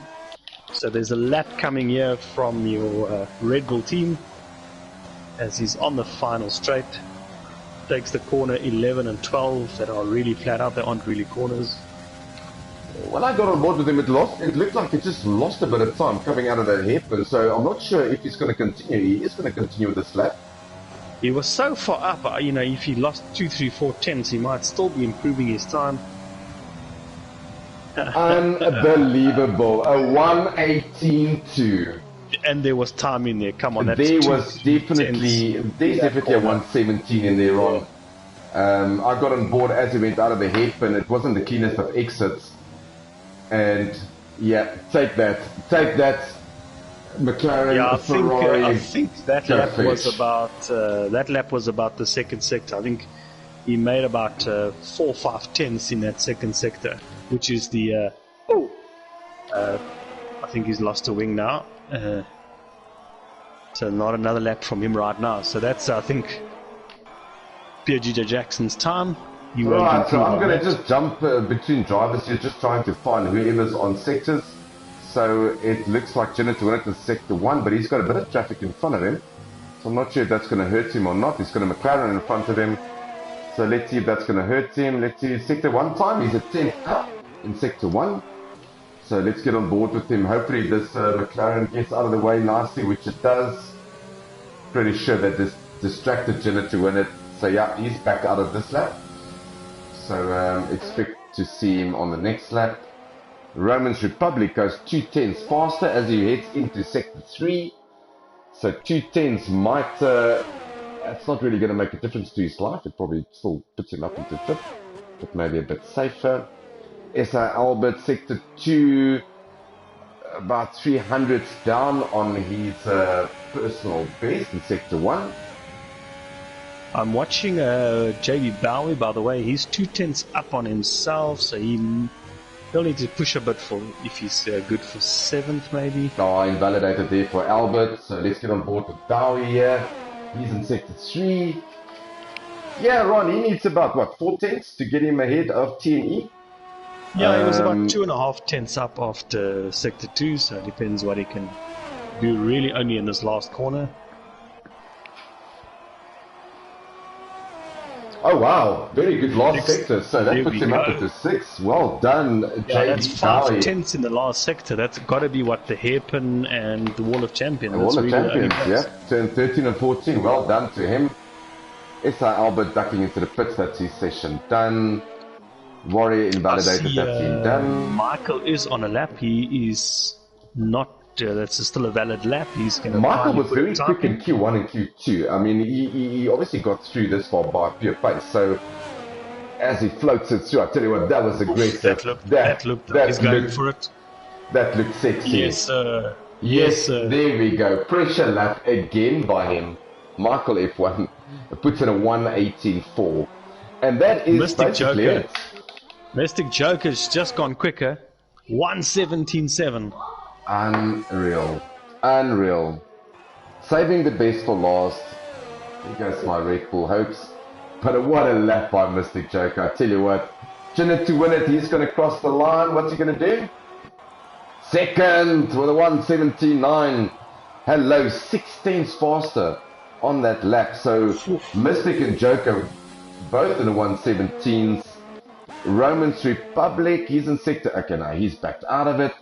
So there's a lap coming here from your Red Bull team as he's on the final straight. Takes the corner 11 and 12 that are really flat out. They aren't really corners. When I got on board with him, it looked like it just lost a bit of time coming out of that hairpin. So I'm not sure if he's going to continue. He is going to continue with this lap. He was so far up, if he lost 2, 3, 4 tenths, he might still be improving his time. Unbelievable. A 118.2. And there was time in there. Come on, that's there's definitely a 117 in there, Ron. I got on board as he went out of the hairpin. It wasn't the cleanest of exits. And yeah, take that, McLaren, Ferrari. I think that lap was about the second sector. I think he made about 4 or 5 tenths in that second sector, which is the I think he's lost a wing now. So not another lap from him right now. So that's, I think, Pierre G.J. Jackson's time. Right, so I'm going to just jump between drivers here, just trying to find whoever's on sectors. So it looks like Jenner to win it in sector 1, but he's got a bit of traffic in front of him. So I'm not sure if that's going to hurt him or not. He's got a McLaren in front of him. So let's see if that's going to hurt him. Let's see sector 1 time. He's at 10 up in sector 1. So let's get on board with him. Hopefully this McLaren gets out of the way nicely, which it does. Pretty sure that this distracted Jenner to win it. So yeah, he's back out of this lap. So expect to see him on the next lap. Roman's Republic goes 2 tenths faster as he heads into sector 3. So 2 tenths might, that's not really going to make a difference to his life. It probably still puts him up into 5th, but maybe a bit safer. SI Albert, sector 2, about 300 down on his personal best in sector 1. I'm watching JB Bowie, by the way. He's 2 tenths up on himself, so he'll need to push a bit for if he's good for 7th, maybe. Oh, invalidated there for Albert, so let's get on board with Bowie here. He's in sector 3. Yeah, Ron, he needs about, 4 tenths to get him ahead of TNE? Yeah, he was about 2.5 tenths up after sector 2, so it depends what he can do really only in this last corner. Oh wow, very good last Six. sector. So that There puts we him up go. at the 6. Well done, Yeah, that's JB five Bowie. tenths in the last sector. That's got to be what the hairpin and the Wall of Champion. All That's the really the only champions, place. yeah. Turned 13 and 14. Well done to him. SI Albert ducking into the pits. That's his session done. Warrior I invalidated. see That's him done. Michael is on a lap. He is not. That's still a valid lap. He's going to Michael finally was put a very time quick in in. Q1 and Q2. I mean, he obviously got through this far by pure pace. So as he floats it through, I tell you what, that was Oof, aggressive. that looked like he's going for it. That looked sexy. Yes, sir. Yes, Yes, sir. there we go. Pressure lap again by him. Michael F1 puts in a 1:18.4. And that is Mystic basically Joker. it. Mystic Joker's just gone quicker. 1:17.7. Unreal. Unreal. Saving the best for last. There goes my Red Bull hopes. But what a lap by Mystic Joker. I tell you what. Jinnet to win it. He's going to cross the line. What's he going to do? Second with a 1:17.9. Hello, 6 tenths faster on that lap. So Mystic and Joker both in the 1:17s. Romans Republic, he's in sector. Okay, now he's backed out of it.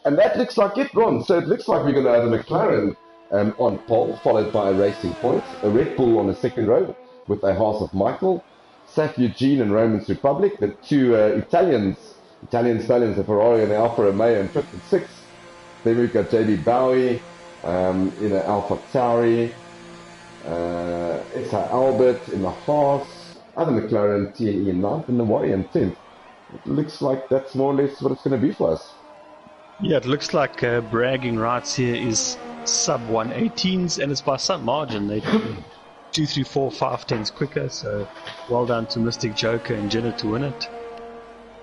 And that looks like it, Ron. So it looks like we're going to have a McLaren on pole, followed by a Racing Point, a Red Bull on the second row with a Haas of Michael, Saf Eugene and Romans Republic, the two Italian stallions, the Ferrari and the Alfa Romeo in 5th and 6th. Then we've got JB Bowie, in an Alpha Tauri, SI Albert in the Haas, other McLaren TNE in 9th, and the Warrior in 10th. It looks like that's more or less what it's going to be for us. Yeah, it looks like bragging rights here is sub 118s, and it's by some margin. They 2, 3, 4, 5 tenths quicker, so well done to Mystic Joker and Jenna to win it.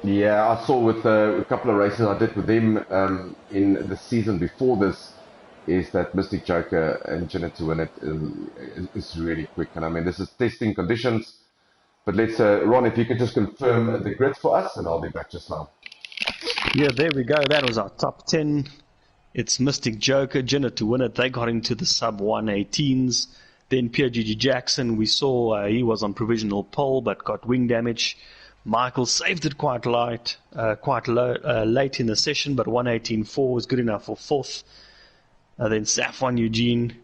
Yeah, I saw with a couple of races I did with them in the season before this, is that Mystic Joker and Jenna to win it is really quick. And I mean, this is testing conditions. But let's, Ron, if you could just confirm the grid for us, and I'll be back just now. Yeah, there we go. That was our top 10. It's Mystic Joker, Jenna to win it. They got into the sub 118s. Then Pierre Gigi Jackson, we saw he was on provisional pole but got wing damage. Michael saved it quite low, late in the session, but 118.4 was good enough for 4th. Then Safwan Eugene,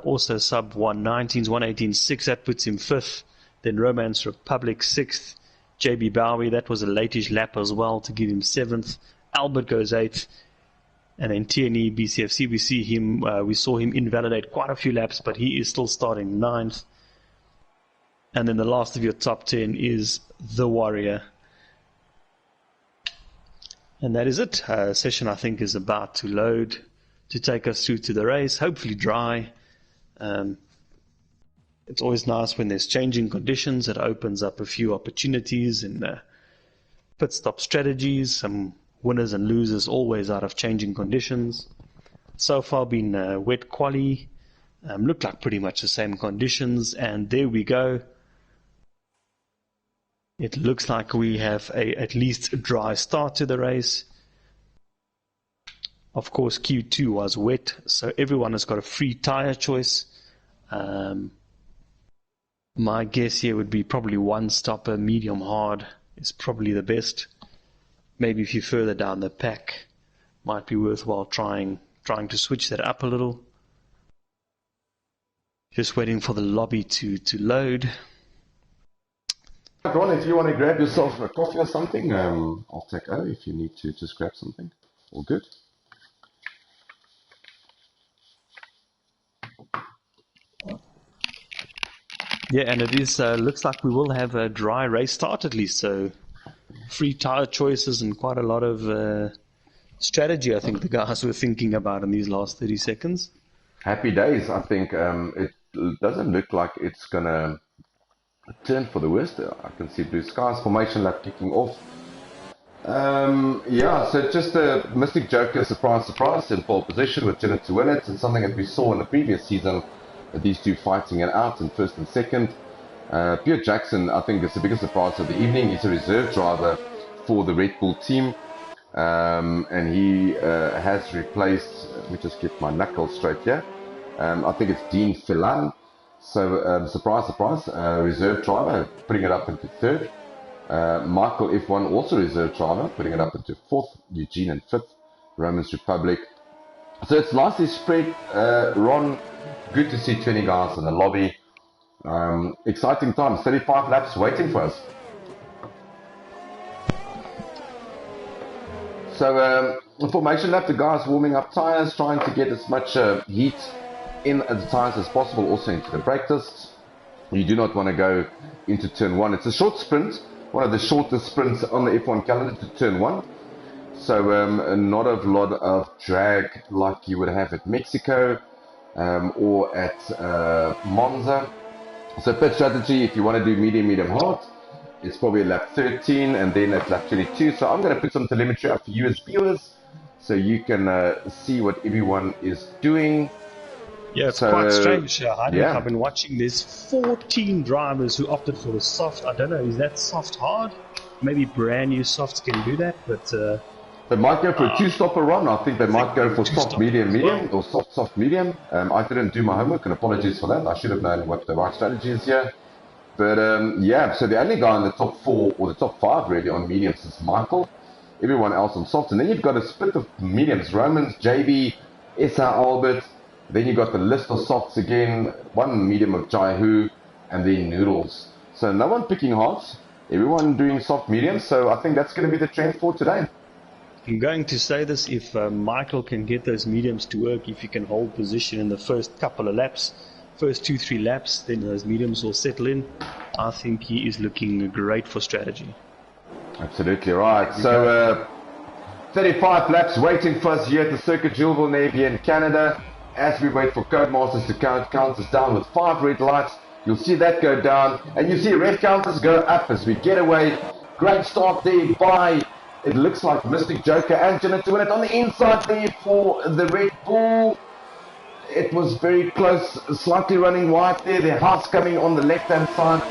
also sub 119s, 118.6, that puts him 5th. Then Romance Republic 6th. JB Bowie, that was a late-ish lap as well to give him 7th. Albert goes 8th. And then TNE BCFC, we saw him invalidate quite a few laps, but he is still starting 9th. And then the last of your top 10 is the Warrior. And that is it. Session, I think, is about to load to take us through to the race, hopefully dry. It's always nice when there's changing conditions. It opens up a few opportunities in pit stop strategies, some winners and losers always out of changing conditions. So far been wet quali, looked like pretty much the same conditions, and there we go. It looks like we have at least a dry start to the race. Of course, Q2 was wet, so everyone has got a free tire choice. My guess here would be probably one stopper, medium hard is probably the best. Maybe if you're further down the pack, might be worthwhile trying to switch that up a little. Just waiting for the lobby to load. Ron, if you want to grab yourself a coffee or something, I'll take over if you need to just grab something. All good? Yeah, and it is looks like we will have a dry race start at least, so free tire choices and quite a lot of strategy I think the guys were thinking about in these last 30 seconds. Happy days. I think it doesn't look like it's going to turn for the worst. I can see blue skies, formation lap kicking off. Yeah, so just a Mystic Joker, surprise, in pole position with Jenna to win it. It's something that we saw in the previous season, these two fighting it out in 1st and 2nd. Pierre Jackson, I think, is the biggest surprise of the evening. He's a reserve driver for the Red Bull team. And he has replaced, let me just get my knuckles straight here. I think it's Dean Filan. So surprise, surprise, reserve driver putting it up into third. Michael F1 also reserve driver putting it up into fourth. Eugene in fifth. Romans Republic. So it's nicely spread. Ron, good to see 20 guys in the lobby. Exciting times. 35 laps waiting for us. So formation lap, the guys warming up tires, trying to get as much heat in the tires as possible, also into the brake discs. You do not want to go into turn one. It's a short sprint, one of the shortest sprints on the F1 calendar to turn one. So not a lot of drag like you would have at Mexico or at Monza. So pit strategy, if you want to do medium, hard, it's probably lap 13 and then at lap 22. So I'm going to put some telemetry up for you as viewers so you can see what everyone is doing. Yeah, it's quite strange. I've been watching. There's 14 drivers who opted for the soft. I don't know, is that soft hard? Maybe brand new softs can do that, but they might go for a two-stopper run. I think they might go for soft, medium, or soft, medium. I didn't do my homework, and apologies for that. I should have known what the right strategy is here. But yeah, so the only guy in the top 4 or the top 5 really on mediums is Michael. Everyone else on soft, and then you've got a split of mediums: Romans, JB, SR Albert. Then you've got the list of softs again, one medium of Jaihu, and then Noodles. So no one picking hards, everyone doing soft mediums. So I think that's going to be the trend for today. I'm going to say this, if Michael can get those mediums to work, if he can hold position in the first couple of laps, first 2-3 laps, then those mediums will settle in. I think he is looking great for strategy. Absolutely right. So 35 laps waiting for us here at the Circuit Jules Villeneuve here in Canada. As we wait for Codemasters to count us down with 5 red lights. You'll see that go down, and you see red counters go up as we get away. Great start there by, it looks like Mystic Joker and Jenna to win it on the inside there for the Red Bull. It was very close, slightly running wide there. The house coming on the left-hand side.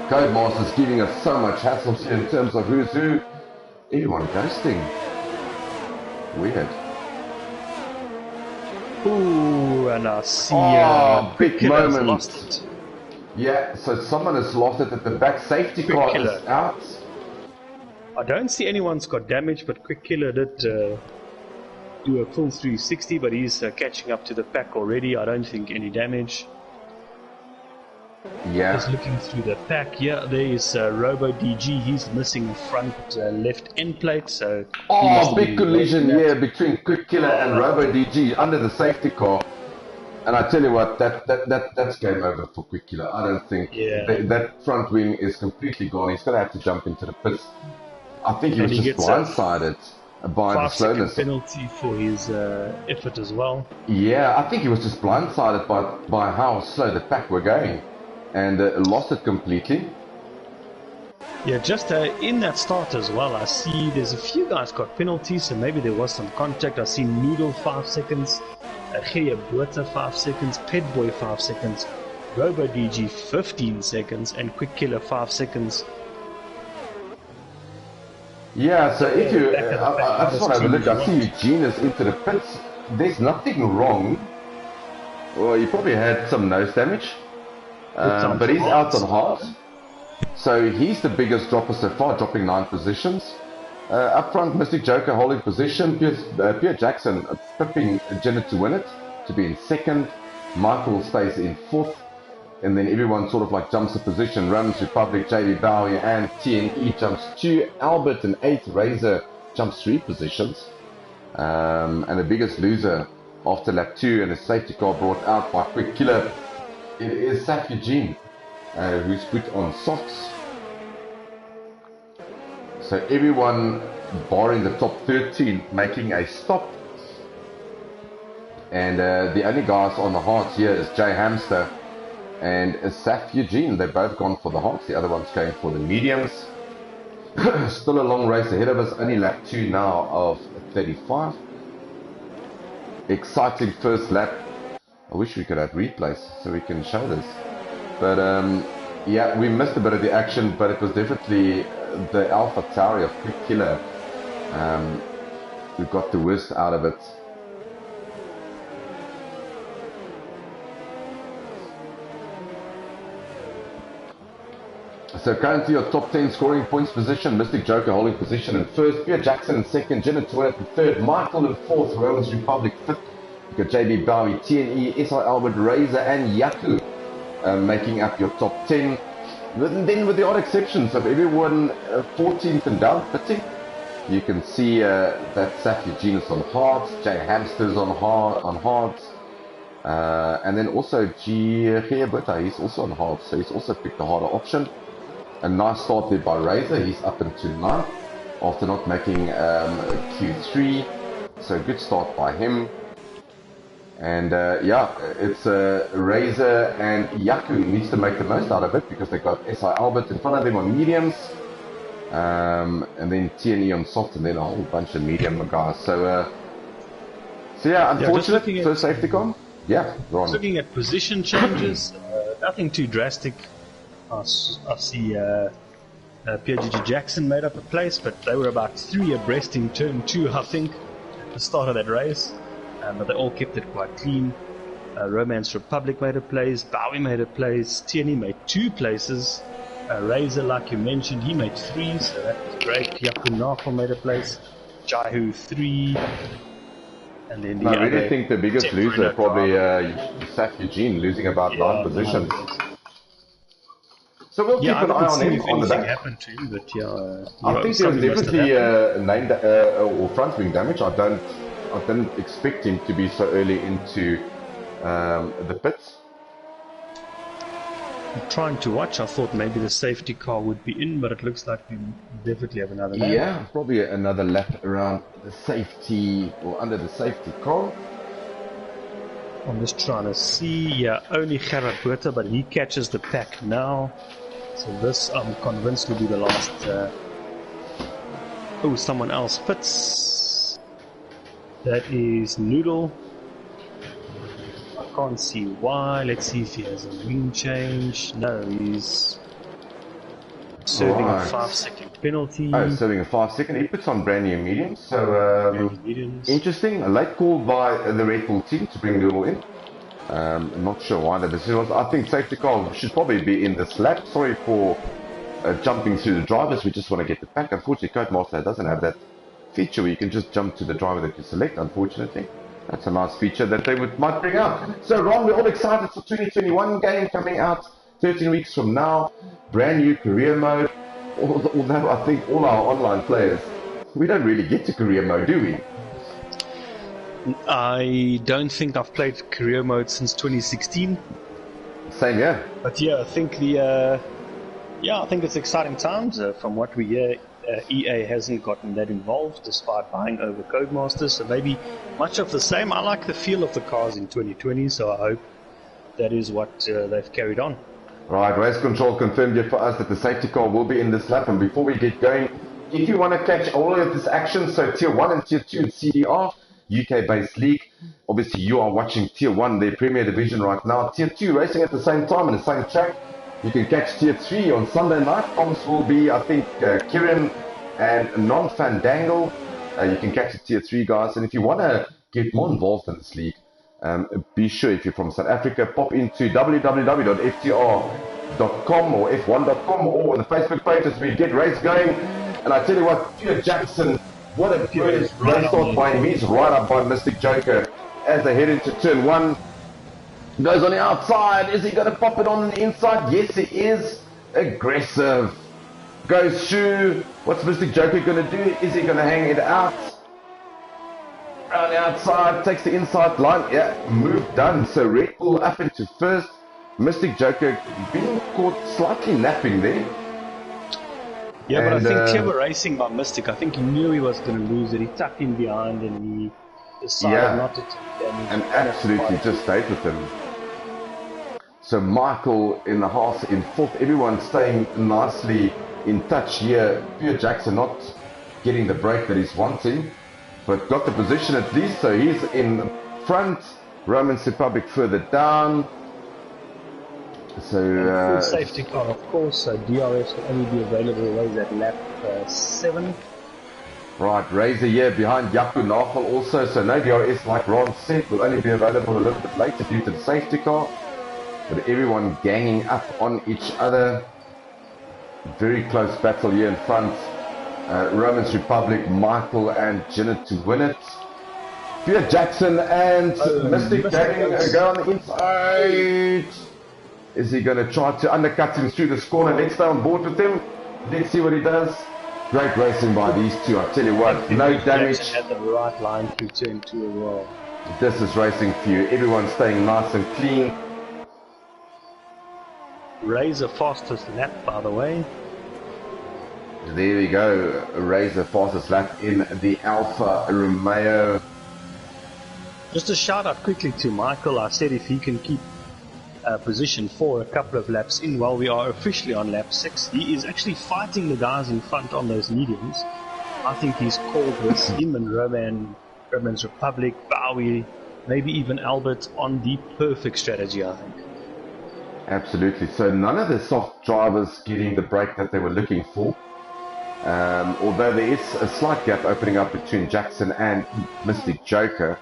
Codemasters giving us so much hassle in terms of who's who. Everyone ghosting. Weird. Ooh, and I see big moment. Lost it. Yeah, so someone has lost it at the back. Safety car is out. I don't see anyone's got damage, but Quick Killer did do a full 360, but he's catching up to the pack already. I don't think any damage. Yeah. Just looking through the pack. Yeah, there is Robo DG. He's missing front left end plate. So big collision here between Quick Killer and Robo DG under the safety car. And I tell you what, that's game over for Quick Killer. I don't think that front wing is completely gone. He's going to have to jump into the pits. I think he was just blindsided by the slowness. Penalty for his effort as well. Yeah, I think he was just blindsided by how slow the pack were going. And lost it completely. Yeah, just in that start as well, I see there's a few guys got penalties, so maybe there was some contact. I see Noodle 5 seconds, Gea Bota 5 seconds, Petboy 5 seconds, Robo DG 15 seconds, and Quick Killer 5 seconds. Yeah, so if you, I just want to have a look. I see Eugene is into the pits. There's nothing wrong. Well, he probably had some nose damage. But he's out on hard, so he's the biggest dropper so far, dropping 9 positions. Up front, Mystic Joker holding position, Pierre Jackson pipping Jenna to win it, to be in second. Michael stays in fourth, and then everyone sort of like jumps a position. Romans Republic, JB Bowie and TNE jumps 2, Albert and 8, Razor jumps 3 positions. And the biggest loser after lap 2 and a safety car brought out by Quick Killer. It is Saf Eugene, who's put on socks. So everyone, barring the top 13, making a stop. And the only guys on the hards here is Jay Hamster and Saf Eugene. They've both gone for the hards. The other one's going for the mediums. Still a long race ahead of us. Only lap 2 now of 35. Exciting first lap. I wish we could have replays so we can show this. But yeah, we missed a bit of the action, but it was definitely the Alpha Tauri of Quick Killer who got the worst out of it. So currently your top 10 scoring points position, Mystic Joker holding position in first, Pierre Jackson in second, Jenna Toilet in third, Michael in fourth, Romans Republic fifth. You've got JB Bowie, TNE, SI Albert, Razor and Yaku making up your top 10. And then with the odd exceptions of everyone 14th and down fitting, you can see that Saf Eugene is on hards, Jay Hamster's on hards, and then also G. Geerbutter, he's also on hards, so he's also picked the harder option. A nice start there by Razor, he's up into 9th after not making Q3, so good start by him. And yeah, it's Razor and Yaku needs to make the most out of it because they've got SI Albert in front of them on mediums, and then TNE on soft, and then a whole bunch of medium guys. So yeah, unfortunate for safety com. Yeah, Ron. Looking at position changes, nothing too drastic. I see Pierre Jackson made up a place, but they were about 3 abreast in turn 2, I think, at the start of that race. But they all kept it quite clean. Romance Republic made a place, Bowie made a place, TNE made 2 places, Razor, like you mentioned, he made 3, so that was great. Yaku Nafel made a place, Jaihu 3, and then I really think the biggest loser probably Saf Eugene losing about 9 positions. So we'll keep an eye on him on the back. Happened to him, but I think there was definitely name or front wing damage. I didn't expect him to be so early into the pits. I'm trying to watch. I thought maybe the safety car would be in, but it looks like we definitely have another lap. Yeah, probably another lap around the safety or under the safety car. I'm just trying to see. Yeah, only Gerard Botha, but he catches the pack now. So this, I'm convinced, will be the last. Oh, someone else pits. That is Noodle. I can't see why. Let's see if he has a wing change. No, he's serving a 5-second penalty. Oh, serving a 5-second. He puts on brand new mediums. So interesting. A late call by the Red Bull team to bring Noodle in. I'm not sure why the decision was. I think safety car should probably be in this lap. Sorry for jumping through the drivers. We just want to get the pack. Unfortunately, Codemaster doesn't have that feature where you can just jump to the driver that you select, unfortunately. That's a nice feature that they might bring out. So Ron, we're all excited for 2021 game coming out 13 weeks from now. Brand new career mode. Although I think all our online players, we don't really get to career mode, do we? I don't think I've played career mode since 2016. Same here. But yeah, I think I think it's exciting times. From what we hear, EA hasn't gotten that involved despite buying over Codemasters, so maybe much of the same. I like the feel of the cars in 2020, so I hope that is what they've carried on. Right, race control confirmed yet for us that the safety car will be in this lap. And before we get going, if you want to catch all of this action, so Tier 1 and Tier 2 in CDR, UK-based league, obviously you are watching Tier 1, their Premier Division right now. Tier 2 racing at the same time in the same track. You can catch Tier 3 on Sunday night. Comms will be, I think, Kieran and Non-Fandangle. You can catch the Tier 3 guys. And if you want to get more involved in this league, be sure if you're from South Africa, pop into www.ftr.com or f1.com or on the Facebook page as we get race going. And I tell you what, Pierre Jackson, what a great race start by him. He's right up by Mystic Joker as they head into turn 1. Goes on the outside. Is he going to pop it on the inside? Yes, he is. Aggressive. Goes through. What's Mystic Joker going to do? Is he going to hang it out? Around the outside. Takes the inside line. Yeah, move done. So Red Bull up into first. Mystic Joker being caught slightly napping there. Yeah, but I think clever racing by Mystic. I think he knew he was going to lose it. He tucked in behind and he decided not to take damage. And absolutely just stayed with him. So Michael in the house in fourth. Everyone staying nicely in touch here. Pierre Jackson not getting the break that he's wanting, but got the position at least. So he's in front. Romans Republic further down. So full safety car, of course. DRS will only be available at lap 7. Right, Razor here behind Yaku Nafel also. So no DRS, like Ron said, will only be available a little bit later due to the safety car. But everyone ganging up on each other. Very close battle here in front. Romans Republic, Michael and Janet to win it. Pierre Jackson and Mystic Gaming go on the inside. Is he going to try to undercut him through this corner? Let's stay on board with him. Let's see what he does. Great racing by these two. I tell you what, no damage. At the right line through turn 2 as well. This is racing for you. Everyone's staying nice and clean. Razor fastest lap, by the way. There we go. Razor fastest lap in the Alfa Romeo. Just a shout out quickly to Michael. I said if he can keep position for a couple of laps in while we are officially on lap 6, he is actually fighting the guys in front on those mediums. I think he's called this, him and Romans Republic, Bowie, maybe even Albert, on the perfect strategy, I think. Absolutely. So none of the soft drivers getting the break that they were looking for. Although there is a slight gap opening up between Jackson and Mystic Joker.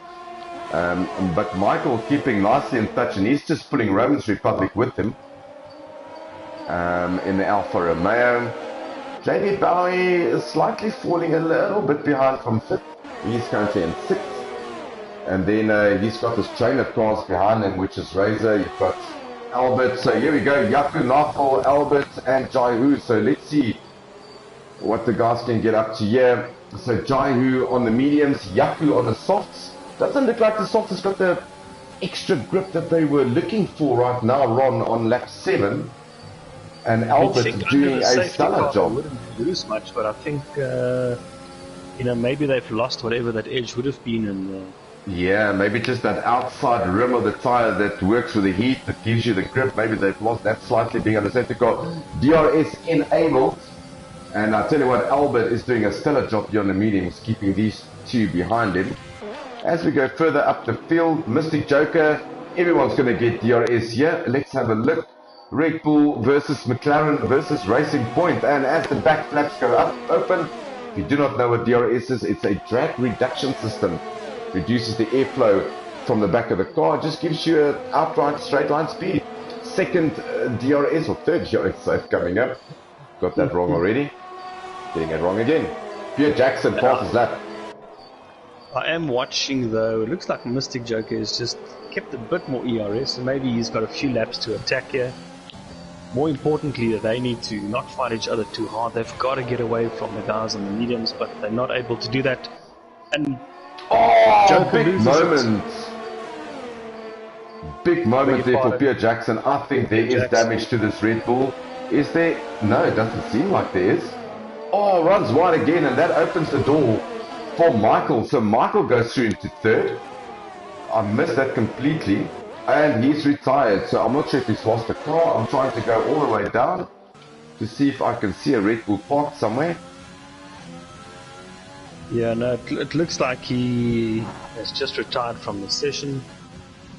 But Michael keeping nicely in touch, and he's just pulling Romans Republic with him in the Alfa Romeo. JD Bowie is slightly falling a little bit behind from 5th. He's currently in 6th. And then he's got his trainer cars behind him, which is Razor. You've got Albert. So here we go, Yaku, Nafal, Albert and Jaihu. So let's see what the guys can get up to here. So Jaihu on the mediums, Yaku on the softs. Doesn't look like the softs has got the extra grip that they were looking for right now, Ron, on lap 7. And Albert doing a stellar job. Wouldn't lose much, but I think maybe they've lost whatever that edge would have been in. Yeah, maybe just that outside rim of the tire that works with the heat, that gives you the grip. Maybe they've lost that slightly being on the center car. DRS enabled. And I tell you what, Albert is doing a stellar job here on the mediums, keeping these two behind him. As we go further up the field, Mystic Joker, everyone's going to get DRS here. Let's have a look. Red Bull versus McLaren versus Racing Point. And as the back flaps go up, open, if you do not know what DRS is, it's a drag reduction system. Reduces the airflow from the back of the car, just gives you an outright straight line speed. Second DRS or third DRS safe coming up. Got that wrong already. Getting it wrong again. Pierre Jackson passes that. I am watching though. It looks like Mystic Joker has just kept a bit more ERS, and maybe he's got a few laps to attack here. More importantly, that they need to not fight each other too hard. They've got to get away from the guys on the mediums, but they're not able to do that. And Joker big moment. Big moment there for Pierre Jackson. I think there is damage to this Red Bull. Is there? No, it doesn't seem like there is. Oh, runs wide again, and that opens the door for Michael. So Michael goes through into 3rd. I missed that completely. And he's retired. So I'm not sure if he's lost the car. I'm trying to go all the way down to see if I can see a Red Bull parked somewhere. Yeah, no, it looks like he has just retired from the session.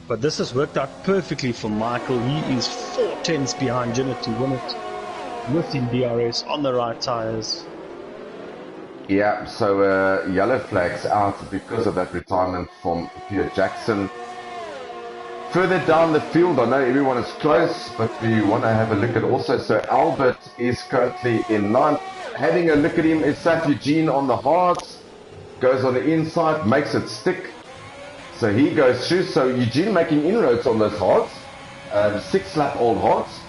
But this has worked out perfectly for Michael. He is 4 tenths behind Janet to win it. With the DRS on the right tires. Yeah, so yellow flags out because of that retirement from Pierre Jackson. Further down the field, I know everyone is close, but we want to have a look at also. So Albert is currently in 9th. Having a look at him is Saf Eugene on the hards. Goes on the inside, makes it stick. So he goes through. So Eugene making inroads on those hards. 6-lap old hards.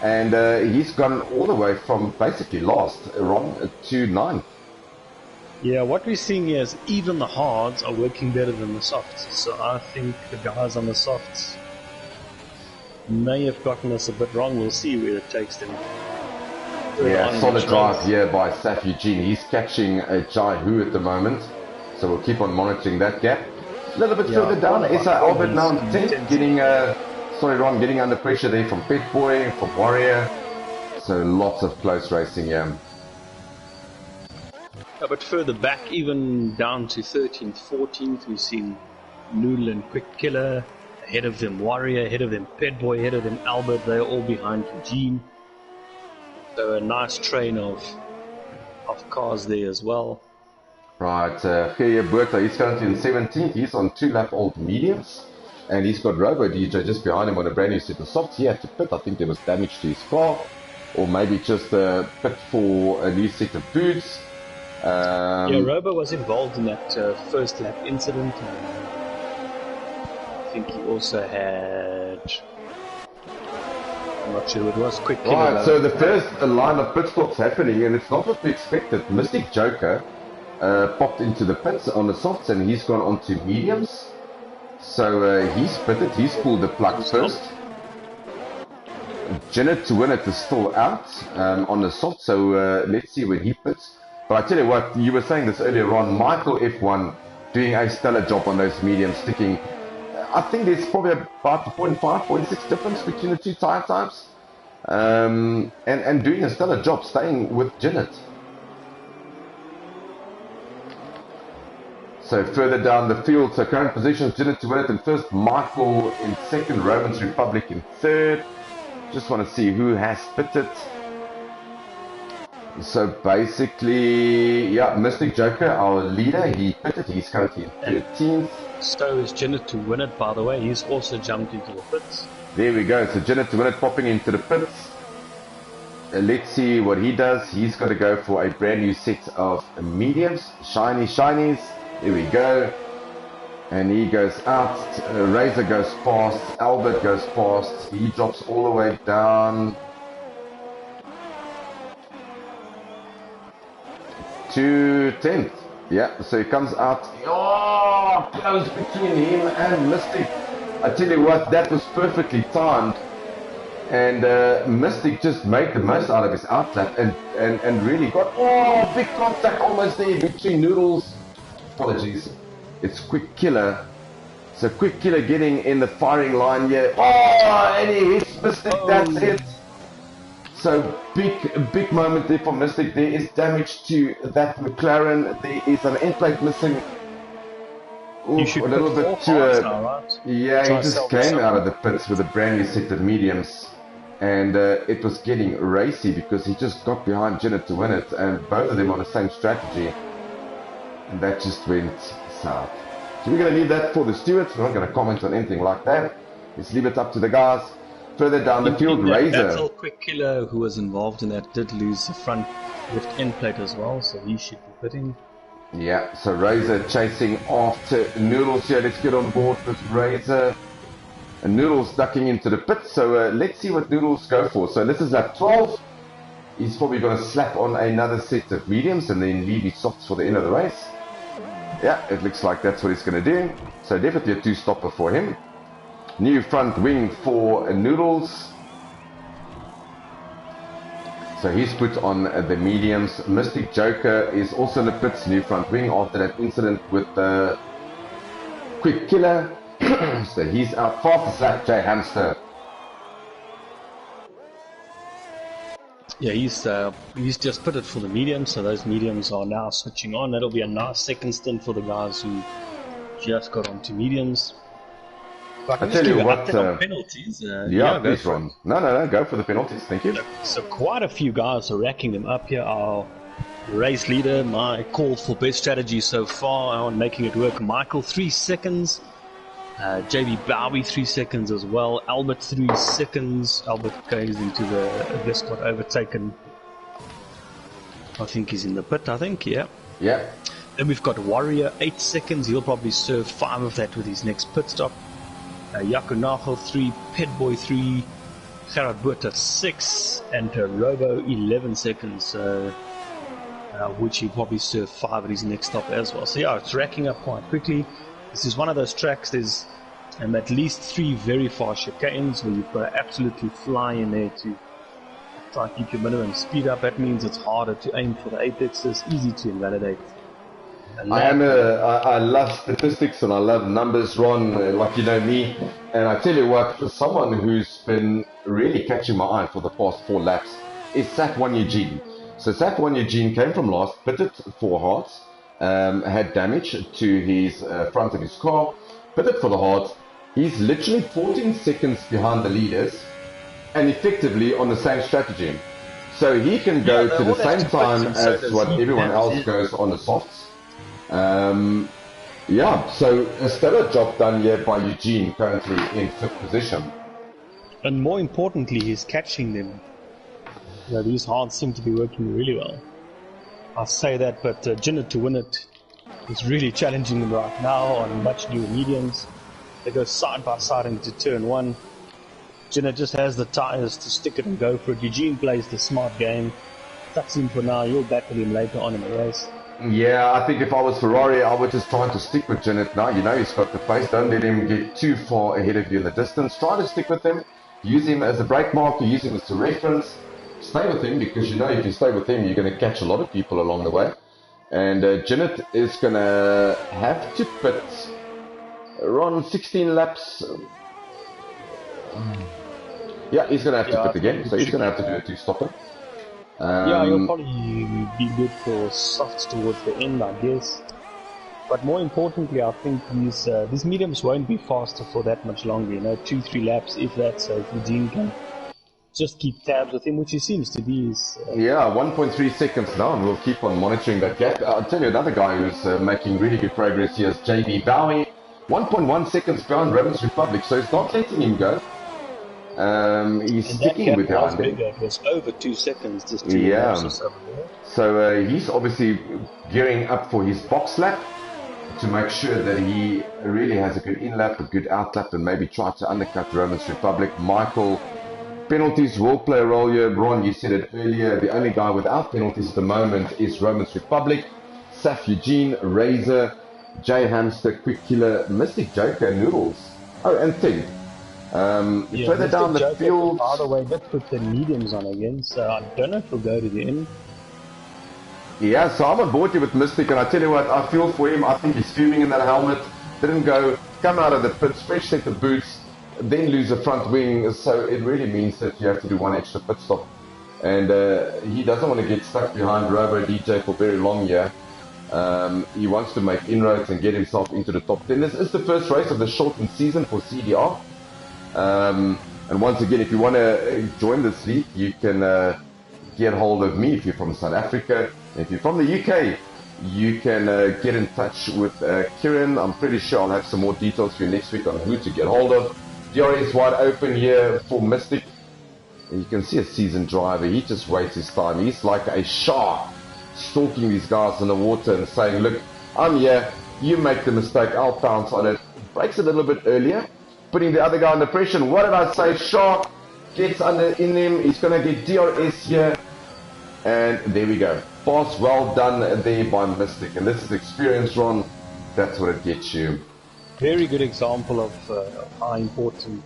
And he's gone all the way from basically last, Ron, to 9th. Yeah, what we're seeing here is even the hards are working better than the softs. So I think the guys on the softs may have gotten us a bit wrong. We'll see where it takes them. Yeah, solid drive here by Saf Eugene. He's catching a Jaihu at the moment. So we'll keep on monitoring that gap. A little bit further down, S.I. Albert now in 10th, getting Ron, getting under pressure there from Pet Boy, from Warrior. So lots of close racing here. Yeah, but further back, even down to 13th, 14th, we've seen Noodle and Quick Killer. Ahead of them Warrior, ahead of them Pet Boy, ahead of them Albert. They're all behind Eugene. So a nice train of cars there as well. Right, Geir Bertha, he's currently in 17th. He's on 2-lap old mediums. And he's got Robo DJ just behind him on a brand new set of softs. He had to pit. I think there was damage to his car. or maybe just a pit for a new set of boots. Yeah, Robo was involved in that first lap incident. I think he also had, I'm not sure who it was, quick killer. Right, so the first line of pit stops happening, and it's not what we expected. Mystic Joker popped into the pits on the softs, and he's gone onto mediums. So he's pitted, he's pulled the plug first. Janet to win it is still out on the soft, so let's see when he pits. But I tell you what, you were saying this earlier on, Michael F1 doing a stellar job on those mediums, sticking. I think there's probably about 0.5, 0.6 difference between the two tire types. And doing a stellar job staying with Janet. So further down the field, so current positions, Janet to win it in first, Michael in second, Romans Republic in third. Just want to see who has pitted. So basically, yeah, Mystic Joker, our leader, he pitted. He's currently in 13th. So is Janet to win it, by the way. He's also jumped into the pits. There we go. So Janet to win it popping into the pits. Let's see what he does. He's got to go for a brand new set of mediums. Shinies. There we go. And he goes out. Razor goes past. Albert goes past. He drops all the way down to 10th. Yeah, so he comes out. Oh, close between him and Mystic. I tell you what, that was perfectly timed. And Mystic just made the most out of his outlap and really got, oh, big contact almost there between Noodles. Apologies. It's Quick Killer. So Quick Killer getting in the firing line here. Oh, and he hits Mystic. That's it. So big moment there for Mystic. There is damage to that McLaren. There is an end plate missing. Oof, a little bit too. Right? Yeah, he just came out of the pits with a brand new set of mediums, and it was getting racy because he just got behind Janet to win it, and both of them on the same strategy, and that just went south. So we're going to leave that for the stewards. We're not going to comment on anything like that. Let's leave it up to the guys. Further down the field, Razor. Battle, Quick Killer, who was involved in that, did lose the front left end plate as well, so he should be pitting. Yeah, so Razor chasing after Noodles here. Let's get on board with Razor. And Noodles ducking into the pit, so let's see what Noodles go for. So this is lap 12. He's probably going to slap on another set of mediums and then leave his softs for the end of the race. Yeah, it looks like that's what he's going to do. So definitely a two-stopper for him. New front wing for Noodles. So he's put on the mediums. Mystic Joker is also in the pits, new front wing after that incident with the Quick Killer. So he's out. Fastest lap, Jay Hamster. Yeah, he's just put it for the mediums, so those mediums are now switching on. That'll be a nice second stint for the guys who just got onto mediums. I tell you what, penalties. Yeah, please, Ron. No, go for the penalties. Thank you. So quite a few guys are racking them up here. Our race leader, my call for best strategy so far on making it work. Michael, 3 seconds. JB Bowie, 3 seconds as well. Albert, 3 seconds. Albert goes into the Vescott overtaken. I think he's in the pit, yeah. Yeah. Then we've got Warrior, 8 seconds. He'll probably serve 5 of that with his next pit stop. Jaco Nagel 3, Petboy 3, Gerard Buerta 6, and Robo 11 seconds, which he'll probably serve 5 at his next stop as well. So yeah, it's racking up quite quickly. This is one of those tracks, there's at least 3 very fast chicanes where you've got to absolutely fly in there to try and keep your minimum speed up. That means it's harder to aim for the apexes, easy to invalidate. I love statistics and I love numbers, Ron, like you know me. And I tell you what, for someone who's been really catching my eye for the past 4 laps is Sat1 Eugene. So Sat1 Eugene came from last, pitted 4 hearts, had damage to his front of his car, pitted for the heart. He's literally 14 seconds behind the leaders and effectively on the same strategy. So he can go to the same time as what everyone else goes on the softs. Yeah, so a stellar job done here by Eugene, currently in 5th position. And more importantly, he's catching them. these hards seem to be working really well. I'll say that, but Jinnah to win it is really challenging them right now on much newer mediums. They go side by side into turn one. Jinnah just has the tires to stick it and go for it. Eugene plays the smart game. That's him for now. You'll battle him later on in the race. Yeah, I think if I was Ferrari, I would just try to stick with Janet now. You know he's got the pace. Don't let him get too far ahead of you in the distance. Try to stick with him. Use him as a brake marker. Use him as a reference. Stay with him, because you know if you stay with him, you're going to catch a lot of people along the way. And Janet is going to have to pit around 16 laps. Yeah, he's going to have to pit again. So he's going to have to do a two-stopper. Yeah, he'll probably be good for softs towards the end, I guess. But more importantly, I think these mediums won't be faster for that much longer. You know, 2-3 laps, if that. So if Eugene can just keep tabs with him, which he seems to be. Yeah, 1.3 seconds down. We'll keep on monitoring that gap. I'll tell you another guy who's making really good progress here is JB Bowie. 1.1 seconds behind Romans Republic, so it's not letting him go. He's sticking with him. It was over 2 seconds. Just so he's obviously gearing up for his box lap to make sure that he really has a good in lap, a good out lap, and maybe try to undercut Romans Republic. Michael, penalties will play a role here. Ron, you said it earlier, the only guy without penalties at the moment is Romans Republic. Saf Eugene, Razor, Jay Hamster, Quick Killer, Mystic Joker, Noodles. Oh, and Thing. Further down the field. By the way, let's put the mediums on again, so I don't know if we'll go to the end. Yeah, so I'm on board here with Mystic, and I tell you what, I feel for him. I think he's fuming in that helmet. Didn't come out of the pits, fresh set of boots, then lose a front wing. So it really means that you have to do one extra pit stop. And he doesn't want to get stuck behind Robo DJ for very long here. He wants to make inroads and get himself into the top 10. This is the first race of the shortened season for CDR. And once again, if you want to join this league, you can get hold of me if you're from South Africa. If you're from the UK, you can get in touch with Kieran. I'm pretty sure I'll have some more details for you next week on who to get hold of. DRS wide open here for Mystic. And you can see a seasoned driver. He just waits his time. He's like a shark stalking these guys in the water and saying, look, I'm here. You make the mistake. I'll pounce on it. Breaks a little bit earlier, putting the other guy under pressure. And what did I say? Shark gets under in him. He's going to get DRS here. And there we go. Pass well done there by Mystic. And this is experience, Ron. That's what it gets you. Very good example of how important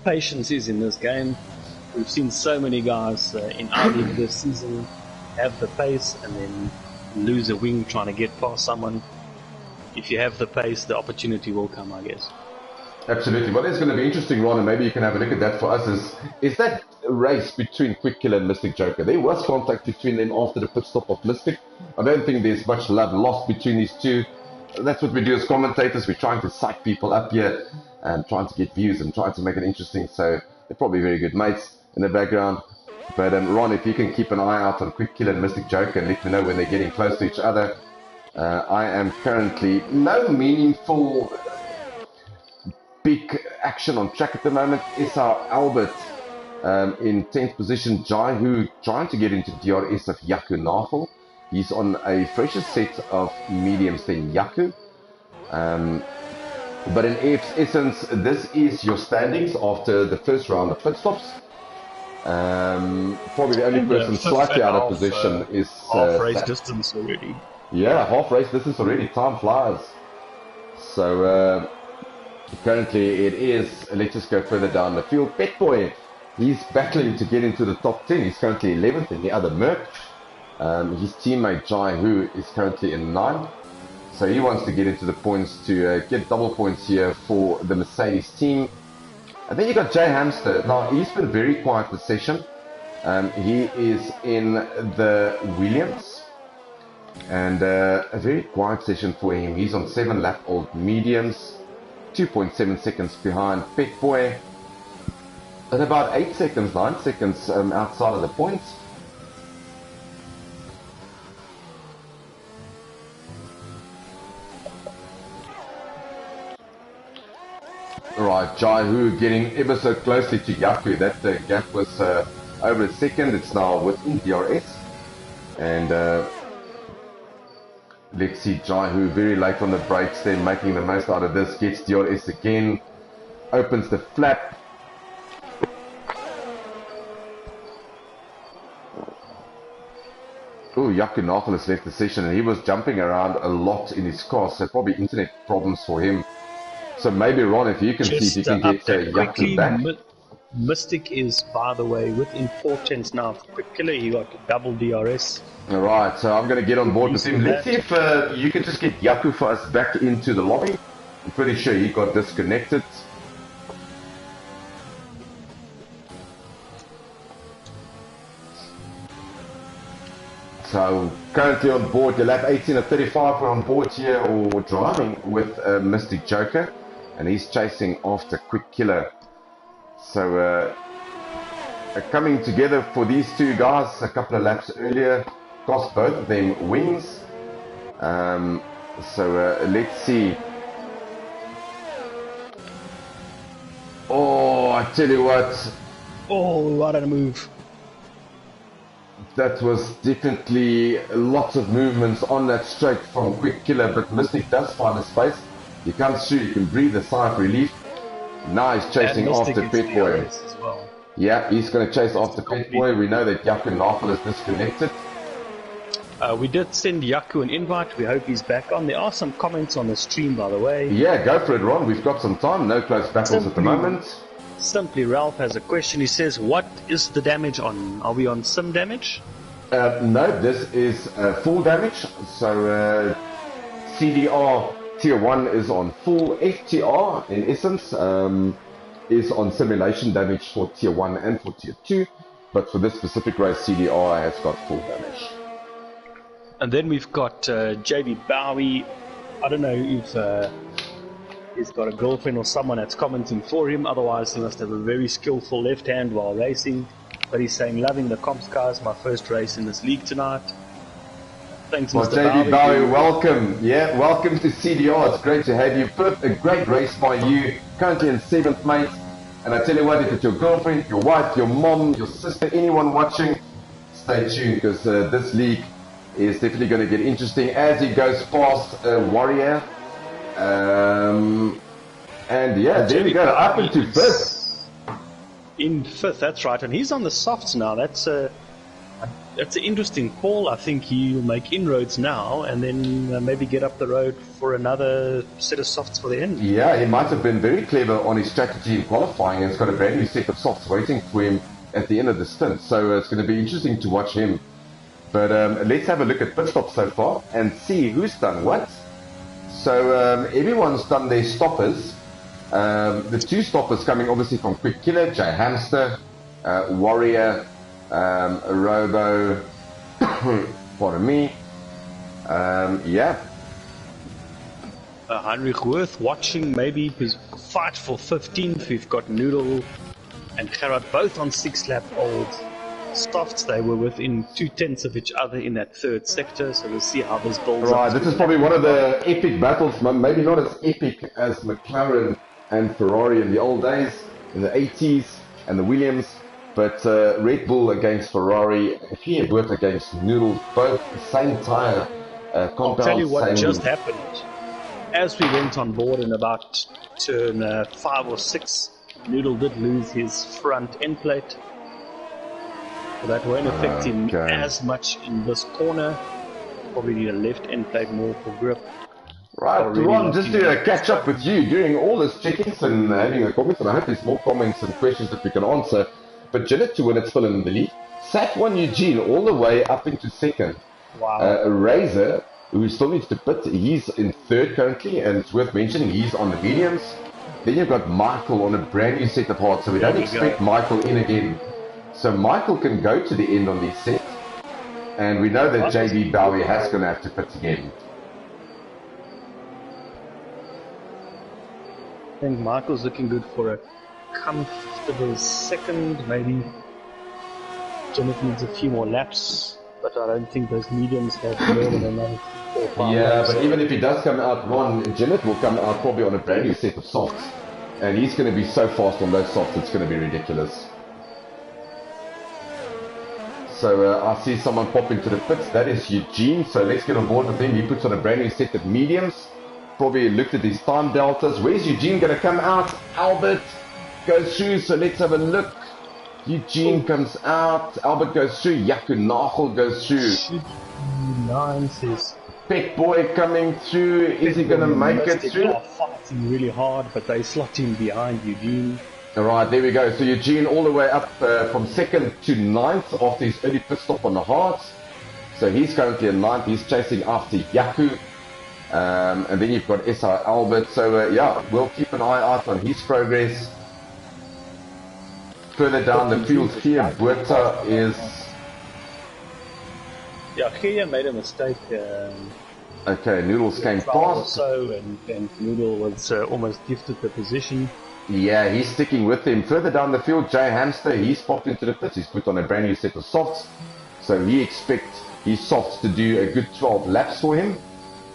patience is in this game. We've seen so many guys in our league this season have the pace and then lose a wing trying to get past someone. If you have the pace, the opportunity will come, I guess. Absolutely. What is going to be interesting, Ron, and maybe you can have a look at that for us, is that race between Quick Killer and Mystic Joker. There was contact between them after the pit stop of Mystic. I don't think there's much love lost between these two. That's what we do as commentators. We're trying to psych people up here and trying to get views and trying to make it interesting. So they're probably very good mates in the background. But Ron, if you can keep an eye out on Quick Killer and Mystic Joker and let me know when they're getting close to each other. I am currently no meaningful big action on track at the moment. SR Albert in 10th position. Jai Hu trying to get into DRS of Yaku Nafel. He's on a fresher set of mediums than Yaku. But in essence, this is your standings after the first round of pit stops. Probably the only person slightly out of position is half race distance already. Yeah, half race distance already. Time flies. So currently it is. Let's just go further down the field. Pet Boy, he's battling to get into the top 10. He's currently 11th in the other Merc. His teammate Jai Hu is currently in 9th. So he wants to get into the points to get double points here for the Mercedes team. And then you got Jay Hamster. Now he's been very quiet this session. He is in the Williams. And a very quiet session for him. He's on 7 lap old mediums. 2.7 seconds behind Pet Boy. And about 8 seconds, 9 seconds outside of the points. Right, Jai Hu getting ever so closely to Yaku. That gap was over a second. It's now within DRS. And let's see Jai, who very late on the brakes, then making the most out of this, gets DRS again, opens the flap. Oh, Jaco Nagel has left the session, and he was jumping around a lot in his car, so probably internet problems for him. So maybe Ron, if you can see if you can get Jaco back. Mystic is, by the way, within 4/10 now of Quick Killer. He got double DRS. Alright, so I'm going to get on board with him. Let's see if you can just get Jaco for us back into the lobby. I'm pretty sure he got disconnected. So currently on board, the lap 18 of 35, we're on board here, or driving with Mystic Joker, and he's chasing after Quick Killer. So coming together for these two guys a couple of laps earlier cost both of them wins. So let's see. Oh, I tell you what. Oh, what a move. That was definitely lots of movements on that straight from Quick Killer, but Mystic does find a space. He comes through, you can breathe a sigh of relief. Now he's chasing after Pet Boy. Well. Yeah, he's going to chase after Pet Boy. We know that Jaco Nagel is disconnected. We did send Jaco an invite. We hope he's back on. There are some comments on the stream, by the way. Yeah, go for it, Ron. We've got some time. No close battles at the moment. Simply Ralph has a question. He says, what is the damage on? Are we on sim damage? No, this is full damage. So CDR Tier 1 is on full. FTR, in essence, is on simulation damage for Tier 1 and for Tier 2. But for this specific race, CDR has got full damage. And then we've got JB Bowie. I don't know if he's got a girlfriend or someone that's commenting for him. Otherwise, he must have a very skillful left hand while racing. But he's saying, loving the comps, guys. My first race in this league tonight. Thanks, well, Mr. JB Bowie, welcome. Yeah, welcome to CDR. It's great to have you. A great race by you. Currently in 7th, mate. And I tell you what, if it's your girlfriend, your wife, your mom, your sister, anyone watching, stay tuned, because this league is definitely going to get interesting as he goes past Warrior. And yeah, there we go, up into 5th. In 5th, that's right. And he's on the softs now. That's an interesting call. I think he'll make inroads now and then maybe get up the road for another set of softs for the end. Yeah, he might have been very clever on his strategy in qualifying, and he's got a brand new set of softs waiting for him at the end of the stint. So it's going to be interesting to watch him. But let's have a look at pit stops so far and see who's done what. So everyone's done their stoppers. The 2 stoppers coming obviously from Quick Killer, Jay Hamster, Warrior, Robo, pardon me. Yeah. Heinrich worth watching, maybe fight for 15th. We've got Noodle and Gerard both on 6-lap old softs. They were within 2/10 of each other in that 3rd sector, so we'll see how this builds up. Right, this is probably one of the epic battles, maybe not as epic as McLaren and Ferrari in the old days, in the 80s, and the Williams, but Red Bull against Ferrari, Fiat Worth against Noodles, both the same tyre compound. I'll tell you what just happened. As we went on board in about turn 5 or 6, Noodle did lose his front end plate. But that won't affect him as much in this corner. Probably need a left end plate more for grip. Right, really Ron, just to catch up with you during all this check-ins and having a comment, and I hope there's more comments and questions that we can answer. But Janet to win it's still in the lead. Sat1 Eugene all the way up into 2nd. Wow. Razor, who still needs to pit, he's in 3rd currently, and it's worth mentioning he's on the mediums. Then you've got Michael on a brand new set of hards, so we don't expect Michael in again. So Michael can go to the end on these sets, and we know that JB Bowie has going to have to pit again. I think Michael's looking good for a comfortable 2nd, maybe. Janet needs a few more laps, but I don't think those mediums have more than another 4 or 5 laps. But even if he does come out, Ron, Janet will come out probably on a brand new set of softs, and he's going to be so fast on those softs, it's going to be ridiculous. So I see someone pop into the pits. That is Eugene. So let's get on board with him. He puts on a brand new set of mediums. Probably looked at his time deltas. Where's Eugene going to come out? Albert goes through. So let's have a look. Eugene comes out. Albert goes through. Yaku Nagel goes through. 9 says Pet Boy coming through. Is he going to make it through? They are fighting really hard, but they slot him behind Eugene. Alright, there we go. So Eugene all the way up from 2nd to 9th after his early pit stop on the hards. So he's currently in 9th. He's chasing after Yaku. And then you've got SR Albert. So yeah, we'll keep an eye out on his progress. Further down the field here, Buerta is... Yeah, Gia made a mistake. Okay, Noodles came past. And Noodle was almost gifted the position. Yeah, he's sticking with him. Further down the field, Jay Hamster, he's popped into the pits. He's put on a brand new set of softs. So he expects his softs to do a good 12 laps for him.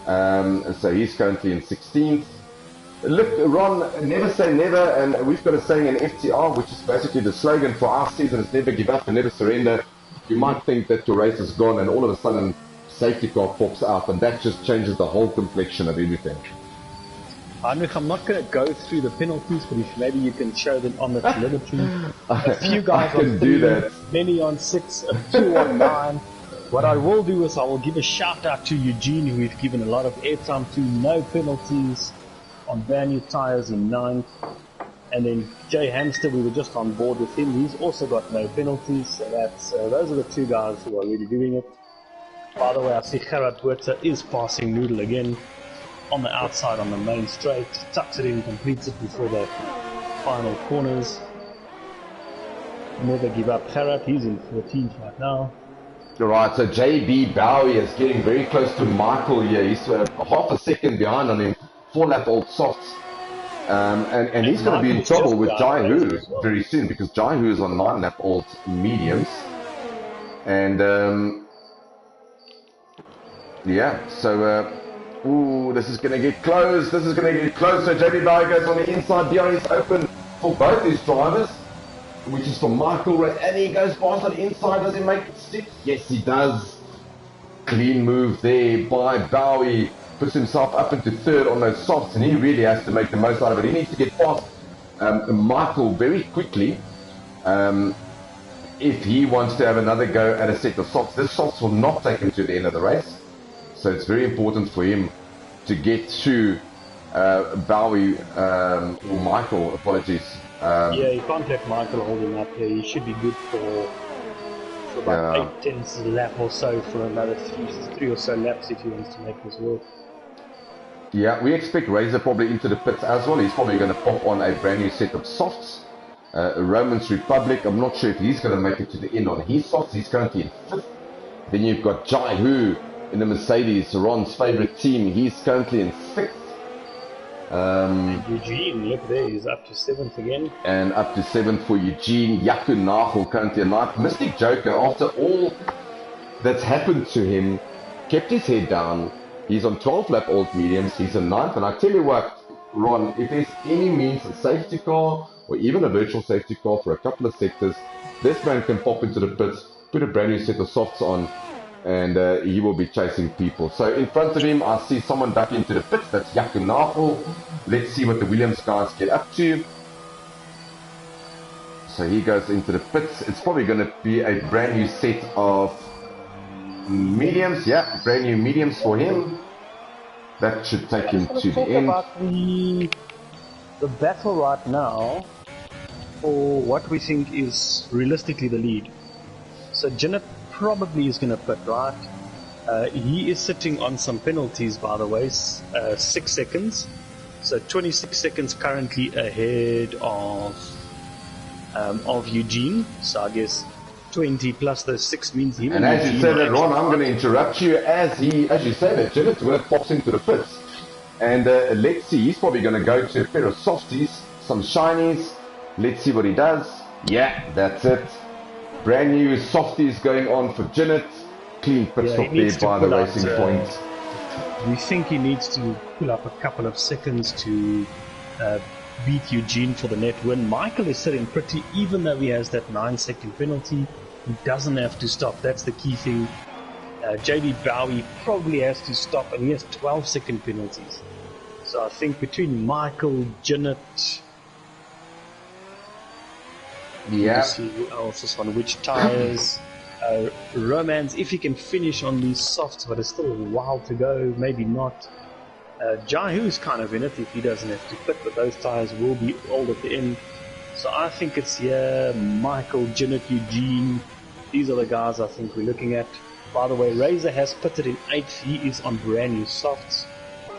So he's currently in 16th. Look, Ron, never say never. And we've got a saying in FTR, which is basically the slogan for our season is never give up and never surrender. You might think that your race is gone and all of a sudden safety car pops out and that just changes the whole complexion of everything. Heinrich, I'm not going to go through the penalties, but if maybe you can show them on the telemetry. A few guys on 3, many on 6, a few on 9. What I will do is I will give a shout out to Eugene, who we've given a lot of airtime to. No penalties on brand new tyres in 9th. And then Jay Hamster, we were just on board with him. He's also got no penalties. So that's those are the 2 guys who are really doing it. By the way, I see Gerard Buerta is passing Noodle again. On the outside on the main straight, tucks it in, completes it before the final corners. Never give up. Gerard, he's in 14th right now. Alright, so JB Bowie is getting very close to Michael here. He's half a second behind on him. 4-lap-old softs. And he's going to be in trouble with Jai Hu very soon because Jai Hu is on 9-lap-old mediums. And yeah, so ooh, this is going to get close. This is going to get close. So JB Bowie goes on the inside. DR is open for both his drivers, which is for Michael. And he goes past on the inside. Does he make it stick? Yes, he does. Clean move there by Bowie. Puts himself up into 3rd on those softs, and he really has to make the most out of it. He needs to get past Michael very quickly if he wants to have another go at a set of softs. This softs will not take him to the end of the race. So it's very important for him to get through Bowie, or Michael, apologies. Yeah, you can't let Michael hold him up here. He should be good for about 8/10 a lap or so for another 3 or so laps if he wants to make this work. Yeah, we expect Razor probably into the pits as well. He's probably going to pop on a brand new set of softs. Romans Republic, I'm not sure if he's going to make it to the end on his softs. He's currently in 5th. Then you've got Jai Hu in the Mercedes, Ron's favorite team. He's currently in 6th. Eugene, look there, he's up to 7th again. And up to 7th for Eugene. Yaku Nagel currently in 9th. Mystic Joker, after all that's happened to him, kept his head down. He's on 12-lap-old mediums. He's in 9th. And I tell you what, Ron, if there's any means a safety car or even a virtual safety car for a couple of sectors, this man can pop into the pits, put a brand new set of softs on, and he will be chasing people. So in front of him, I see someone back into the pits. That's Yaku Nagel. Let's see what the Williams guys get up to. So he goes into the pits. It's probably going to be a brand new set of mediums. Yeah, brand new mediums for him. That should take him to the end. About the battle right now for what we think is realistically the lead. So Jinnit probably is going to pit, right? He is sitting on some penalties, by the way, 6 seconds. So 26 seconds currently ahead of Eugene. So I guess 20 plus those 6 means he will. And as you say that, Ron, I'm going to interrupt you. As you say that, Jinnit when it pops into the pits. And let's see, he's probably going to go to a pair of softies, some shinies. Let's see what he does. Yeah, that's it. Brand new softies going on for Jinnit. Clean pit stop there by the Racing Point. We think he needs to pull up a couple of seconds to beat Eugene for the net win. Michael is sitting pretty, even though he has that 9-second penalty. He doesn't have to stop. That's the key thing. JB Bowie probably has to stop, and he has 12-second penalties. So I think between Michael, Jinnit, let's see who else is on which tires. Romance, if he can finish on these softs, but it's still a while to go, maybe not. Jahu's kind of in it if he doesn't have to pit, but those tires will be old at the end. So I think it's Michael, Jinnit, Eugene. These are the guys I think we're looking at. By the way, Razor has pitted in 8th. He is on brand new softs.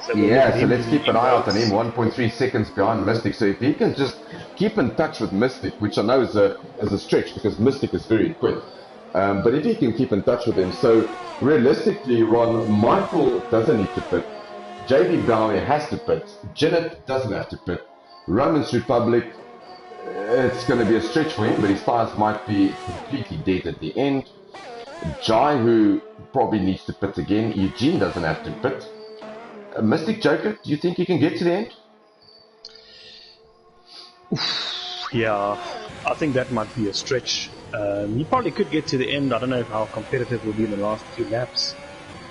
So so let's keep an eye out on him. 1.3 seconds behind Mystic. So if he can just keep in touch with Mystic, which I know is a stretch because Mystic is very quick. But if he can keep in touch with him, so realistically, Ron, Michael doesn't need to pit. JB Bowie has to pit. Jinnit doesn't have to pit. Romans Republic, it's going to be a stretch for him, but his tires might be completely dead at the end. Jahu probably needs to pit again. Eugene doesn't have to pit. Mystic Joker, do you think he can get to the end? Yeah, I think that might be a stretch. He probably could get to the end. I don't know how competitive will be in the last few laps.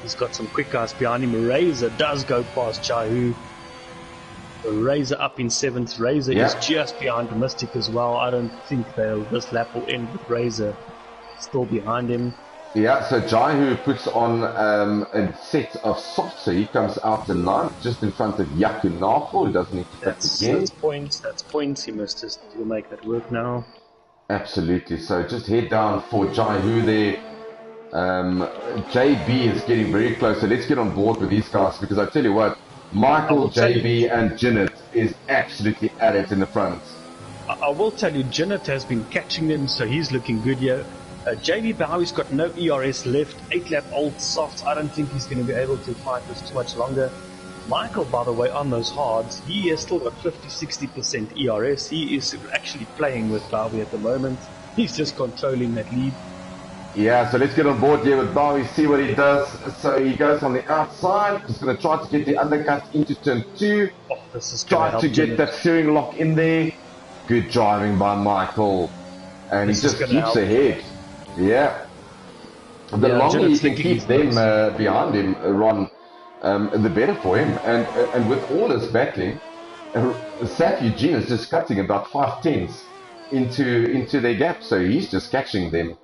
He's got some quick guys behind him. Razor does go past Jahu. Razor up in 7th. Razor is just behind Mystic as well. I don't think this lap will end with Razor still behind him. Yeah, so Jahu puts on a set of softs, so he comes out the 9th, just in front of Yaku Nafo, who doesn't need to pit again. That's points. He must just make that work now. Absolutely, so just head down for Jahu there. JB is getting very close, so let's get on board with these guys, because I tell you what, Michael, JB and Jinnit is absolutely at it in the front. I will tell you, Jinnit has been catching them, so he's looking good here. JB Bowie's got no ERS left, 8-lap old softs. I don't think he's going to be able to fight this too much longer. Michael, by the way, on those hards, he has still got 50-60% ERS. He is actually playing with Bowie at the moment. He's just controlling that lead. Yeah, so let's get on board here with Bowie, see what he does. So he goes on the outside, he's going to try to get the undercut into turn 2. Oh, this is try to get that steering lock in there. Good driving by Michael. And he just keeps ahead. Yeah. The longer he can keep them behind him, Ron, the better for him. And with all this battling, Saf Eugene is just cutting about 5/10 into their gap. So he's just catching them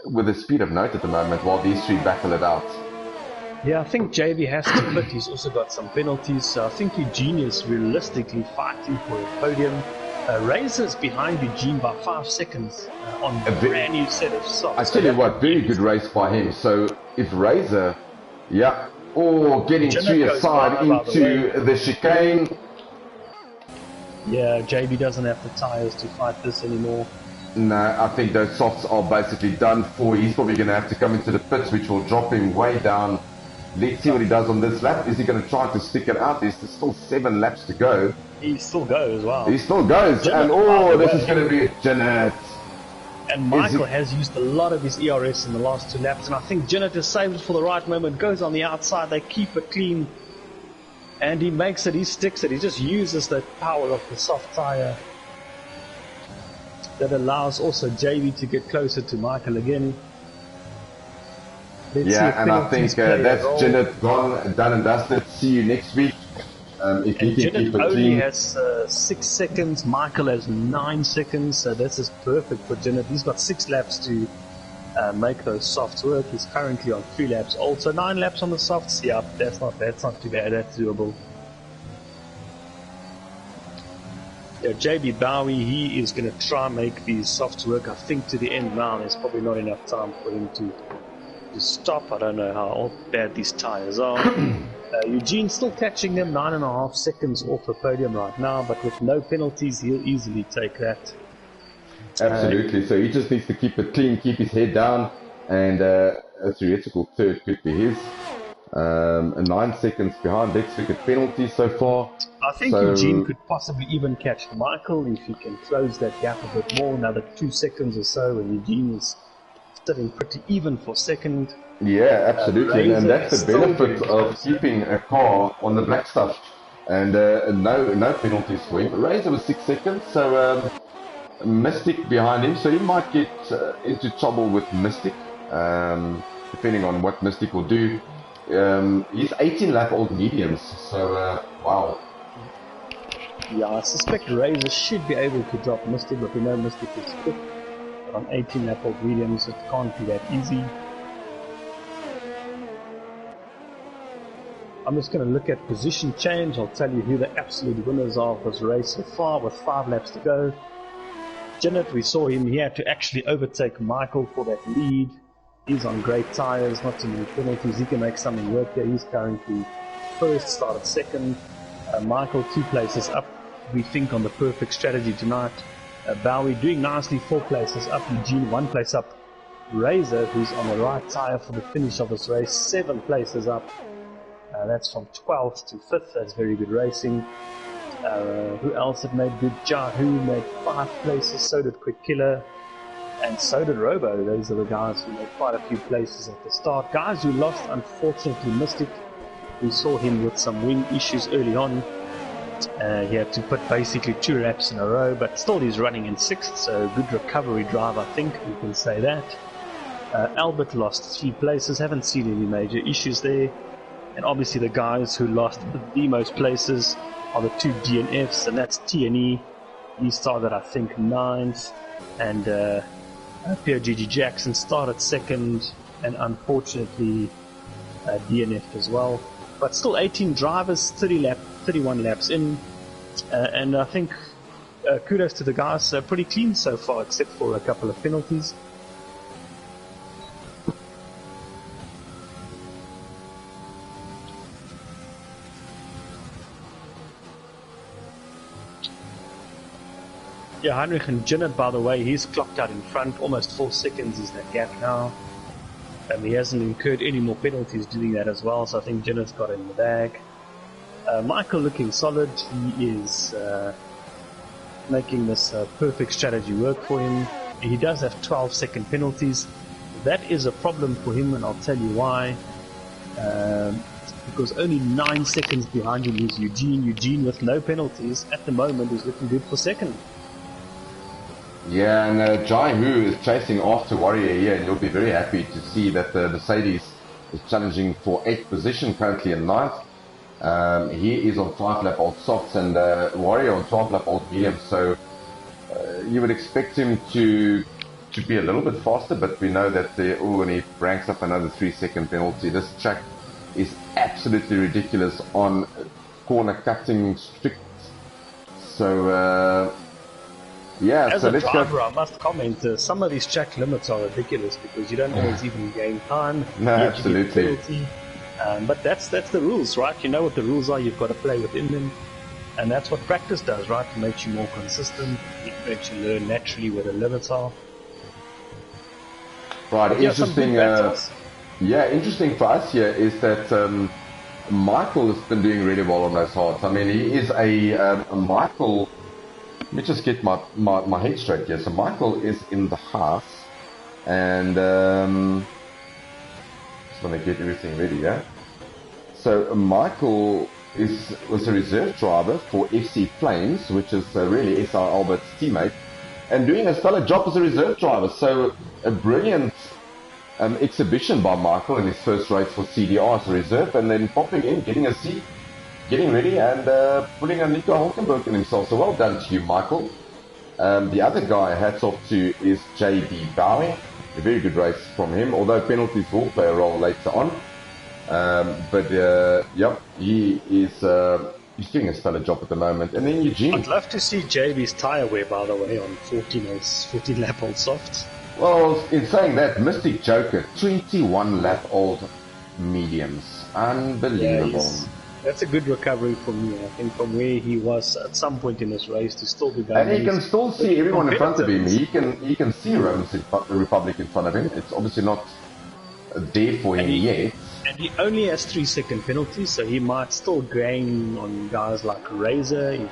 with a speed of note at the moment while these three battle it out. Yeah, I think JB has to pit. He's also got some penalties. So I think Eugene is realistically fighting for a podium. Razor's behind Eugene by 5 seconds on a brand new set of softs. I tell you what, very good race by him. So if Razor, getting to aside into the chicane. Yeah, JB doesn't have the tires to fight this anymore. No, I think those softs are basically done for. He's probably going to have to come into the pits, which will drop him way down. Let's see what he does on this lap. Is he going to try to stick it out? There's still 7 laps to go. He still goes, wow. He still goes. Jinnit, and this is going to be a Jinnit. And Michael has used a lot of his ERS in the last 2 laps, and I think Jinnit has saved it for the right moment, goes on the outside, they keep it clean, and he makes it, he sticks it, he just uses the power of the soft tyre. That allows also JB to get closer to Michael again. And I think that's Jinnit gone, done and dusted. See you next week. If he can keep it only clean. has 6 seconds, Michael has 9 seconds, so this is perfect for Jinnit. He's got 6 laps to make those softs work. He's currently on 3 laps old, so 9 laps on the softs. Yeah, that's not too bad, that's doable. Yeah, JB Bowie, he is going to try and make these softs work. I think to the end now, there's probably not enough time for him to stop. I don't know how bad these tires are. Eugene's still catching them, 9.5 seconds off the podium right now, but with no penalties, he'll easily take that. Absolutely, so he just needs to keep it clean, keep his head down, and a theoretical third could be his. 9 seconds behind, let's look at penalties so far. I think Eugene could possibly even catch Michael if he can close that gap a bit more, another 2 seconds or so, and Eugene is sitting pretty even for second. Yeah, absolutely, and that's the benefit of keeping a car on the black stuff, and no penalties for him. Razor was 6 seconds, so Mystic behind him, so he might get into trouble with Mystic, depending on what Mystic will do. He's 18 lap old mediums, so wow. Yeah, I suspect Razor should be able to drop Mystic, but we know Mystic is quick. But on 18 lap old mediums, it can't be that easy. I'm just going to look at position change. I'll tell you who the absolute winners are of this race so far with 5 laps to go. Janet, we saw him, he had to actually overtake Michael for that lead. He's on great tyres, not too many penalties, he can make something work here. He's currently first, started second. Michael 2 places up, we think, on the perfect strategy tonight. Bowie doing nicely, 4 places up. Eugene 1 place up. Razor, who's on the right tyre for the finish of this race, 7 places up. That's from 12th to 5th, that's very good racing. Who else had made good? Jahu made 5 places, so did Quick Killer, and so did Robo. Those are the guys who made quite a few places at the start. Guys who lost, unfortunately, Mystic. We saw him with some wing issues early on. He had to put basically 2 laps in a row, but still he's running in 6th, so good recovery drive, I think we can say that. Albert lost 3 places, haven't seen any major issues there. And obviously the guys who lost the most places are the 2 DNFs, and that's T&E. He started, I think, 9th, and Pierre Gigi Jackson started 2nd, and unfortunately DNF'd as well. But still 18 drivers, 31 laps in, and I think kudos to the guys, pretty clean so far, except for a couple of penalties. Yeah, Heinrich and Jinnert, by the way, he's clocked out in front, almost 4 seconds is that gap now. He hasn't incurred any more penalties doing that as well, so I think Jinnert's got it in the bag. Michael looking solid, he is making this perfect strategy work for him. He does have 12-second penalties. That is a problem for him, and I'll tell you why. Because only 9 seconds behind him is Eugene. Eugene, with no penalties, at the moment is looking good for 2nd. Yeah, and Jai Hu is chasing after Warrior here, and you'll be very happy to see that the Mercedes is challenging for 8th position, currently in 9th. He is on 5-lap old softs, and Warrior on 12-lap old mediums, so you would expect him to be a little bit faster, but we know that when he ranks up another 3-second penalty, this track is absolutely ridiculous on corner cutting strict. So yeah, as so a let's driver, go. I must comment, some of these track limits are ridiculous because you don't always even gain time. No, absolutely. But that's the rules, right? You know what the rules are, you've got to play within them. And that's what practice does, right? It makes you more consistent, it makes you learn naturally where the limits are. Right, but interesting. Interesting for us here is that Michael has been doing really well on those hards. I mean, he is a Michael. Let me just get my head straight here. So Michael is in the half, and just want to get everything ready, yeah? So Michael was a reserve driver for FC Flames, which is really SR Albert's teammate, and doing a stellar job as a reserve driver. So a brilliant exhibition by Michael in his first race for CDR as a reserve, and then popping in, getting a seat, getting ready, and putting a Nico Hulkenberg in himself. So well done to you, Michael. The other guy, hats off to, is JD Bowie. A very good race from him, although penalties will play a role later on. Yep, he is he's doing a stellar job at the moment. And then Eugene. I'd love to see JB's tyre wear, by the way, on 14 lap old softs. Well, in saying that, Mystic Joker, 21 lap old mediums. Unbelievable. Yeah, that's a good recovery for me. I think from where he was at some point in this race to still be going. And he can still see everyone in front of him. He can see Roman Republic in front of him. It's obviously not there for him yet. And he only has 3-second penalties, so he might still gain on guys like Razor if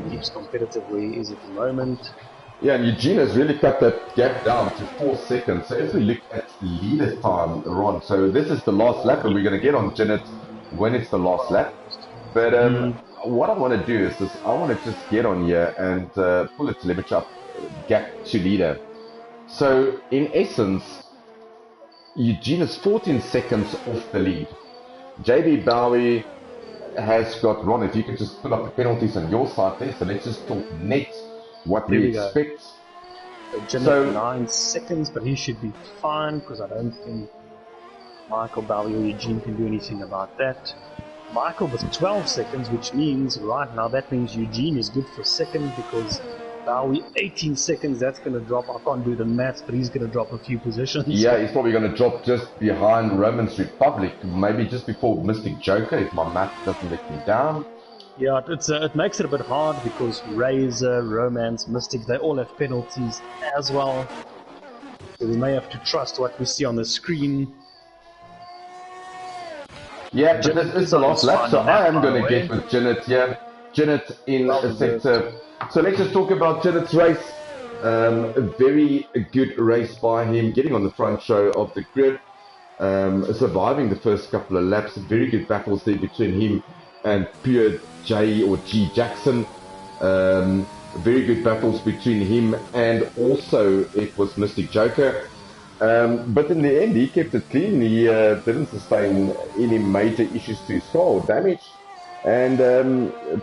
he keeps competitive where he is at the moment. Yeah, and Eugene has really cut that gap down to 4 seconds. So if we look at leader time, Ron, so this is the last lap, and we're going to get on Janet when it's the last lap. But what I want to do is this, I want to just get on here and pull a telemetry up, gap to leader. So in essence, Eugene is 14 seconds off the lead. JB Bowie has got, Ron, if you could just put up the penalties on your side there, so let's just talk net what we expect. So 9 seconds, but he should be fine because I don't think Michael Bowie or Eugene can do anything about that. Michael with 12 seconds, which means right now that means Eugene is good for second because Bowie 18 seconds, that's going to drop. I can't do the maths, but he's going to drop a few positions. Yeah, he's probably going to drop just behind Romans Republic, maybe just before Mystic Joker, if my math doesn't let me down. Yeah, it makes it a bit hard because Razor, Romance, Mystic, they all have penalties as well. So we may have to trust what we see on the screen. Yeah, but this is the last lap, so I am going to get with Janet here. Janet in sector. So let's just talk about Janet's race. A very good race by him, getting on the front row of the grid, surviving the first couple of laps. Very good battles there between him and Pure J or G Jackson. Very good battles between him and also it was Mystic Joker. But in the end, he kept it clean. He didn't sustain any major issues to his car or damage. And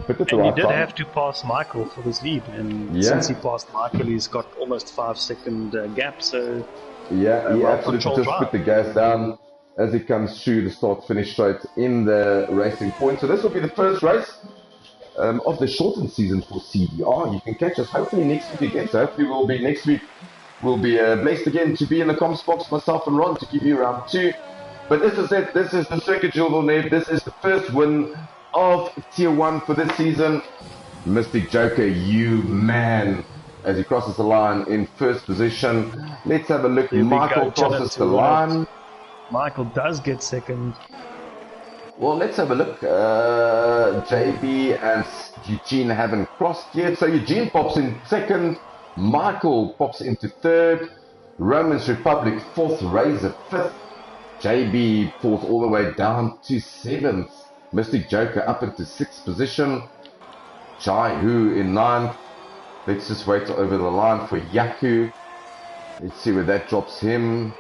but at the right he did time, have to pass Michael for this lead, and since he passed Michael, he's got almost 5 second gap. So yeah, he absolutely just put the gas down as he comes through the start-finish straight in the racing point. So this will be the first race of the shortened season for CDR. You can catch us hopefully next week again. So hopefully we'll be next week. We'll be blessed again to be in the comms box, myself and Ron, to give you round 2. But this is it. This is the Circuit Jewel Net. This is the first win of Tier 1 for this season. Mystic Joker, you man, as he crosses the line in first position. Let's have a look. Michael crosses the line. Michael does get second. Well, let's have a look. JB and Eugene haven't crossed yet. So Eugene pops in second. Michael pops into third. Romans Republic fourth. Razor fifth. JB falls all the way down to seventh. Mystic Joker up into sixth position. Jai Hu in ninth. Let's just wait over the line for Yaku. Let's see where that drops him.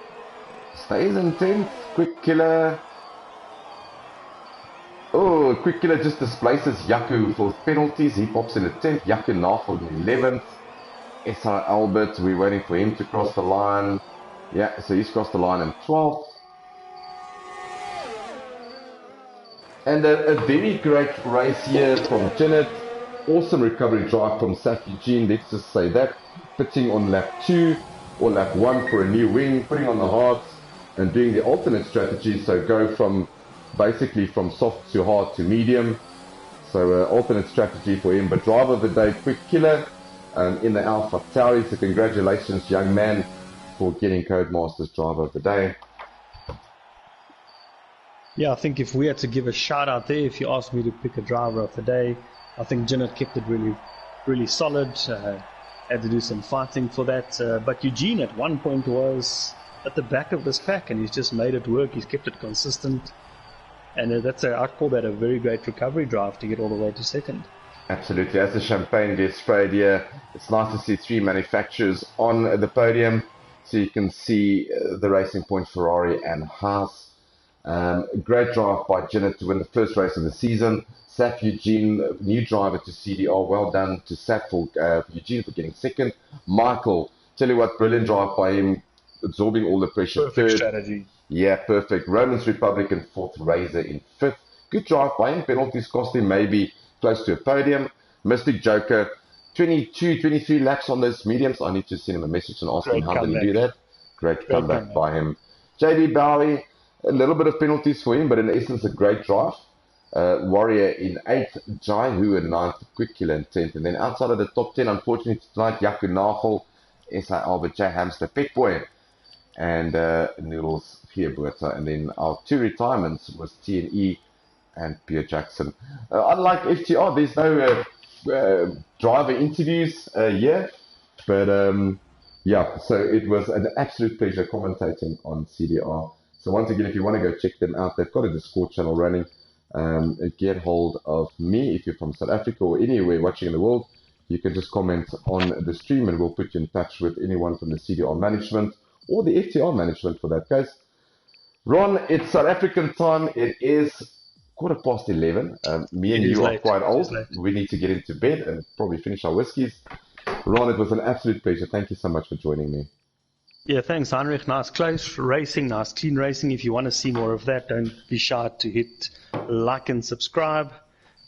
Stays in 10th. Quick Killer. Oh, Quick Killer just displaces Yaku for penalties. He pops in at 10th. Yaku Nafel in 11th. SR Albert, we're waiting for him to cross the line. Yeah, so he's crossed the line in 12th. And a very great race here from Janet. Awesome recovery drive from Saf Eugene, let's just say that. Pitting on lap 2 or lap 1 for a new wing, putting on the hards and doing the alternate strategy. So go from basically from soft to hard to medium. So alternate strategy for him. But driver of the day, Quick Killer in the Alpha Tauri. So congratulations, young man, for getting Codemasters driver of the day. Yeah, I think if we had to give a shout out there, if you asked me to pick a driver of the day, I think Janet kept it really solid. Had to do some fighting for that. But Eugene at one point was at the back of this pack and he's just made it work. He's kept it consistent. And I call that a very great recovery drive to get all the way to second. Absolutely. As the champagne gets sprayed here, it's nice to see 3 manufacturers on the podium. So you can see the Racing Point Ferrari and Haas. Great drive by Janet to win the first race of the season. Saf Eugene, new driver to CDR. Well done to Saf for Eugene for getting second. Michael, tell you what, brilliant drive by him, absorbing all the pressure. Perfect third strategy. Yeah, perfect. Romans Republic in fourth. Razor in fifth. Good drive by him. Penalties cost him maybe close to a podium. Mystic Joker, 22, 23 laps on those mediums. I need to send him a message and ask him how did he do that. Great comeback by him. JB Bowie, a little bit of penalties for him, but in essence a great drive. Warrior in 8th, Jai Hu in 9th, Quick Killer in 10th. And then outside of the top 10, unfortunately tonight, Yaku Nafel, SI Albert, J Hamster, Pet Boy, and Noodles Pierbuerta. And then our 2 retirements was TNE and Pierre Jackson. Unlike FTR, there's no driver interviews here, but yeah, so it was an absolute pleasure commentating on CDR. So once again, if you want to go check them out, they've got a Discord channel running. get hold of me. If you're from South Africa or anywhere watching in the world, you can just comment on the stream and we'll put you in touch with anyone from the CDR management or the FTR management for that case. Ron, it's South African time. It is 11:15. Me and It is you are late. quite It is old. late. We need to get into bed and probably finish our whiskeys. Ron, it was an absolute pleasure. Thank you so much for joining me. Yeah, thanks, Heinrich. Nice close racing, nice clean racing. If you want to see more of that, don't be shy to hit like and subscribe,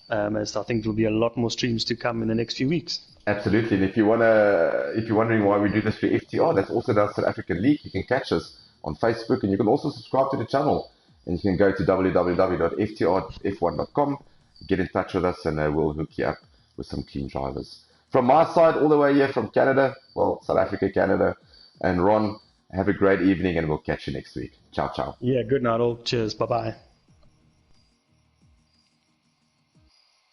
as I think there'll be a lot more streams to come in the next few weeks. Absolutely. And if you're wondering why we do this for FTR, that's also the South African League. You can catch us on Facebook and you can also subscribe to the channel. And you can go to www.ftrf1.com, get in touch with us, and we'll hook you up with some clean drivers. From my side, all the way here from Canada, well, South Africa, Canada, and Ron, have a great evening and we'll catch you next week. Ciao, ciao. Yeah, good night all. Cheers. Bye-bye.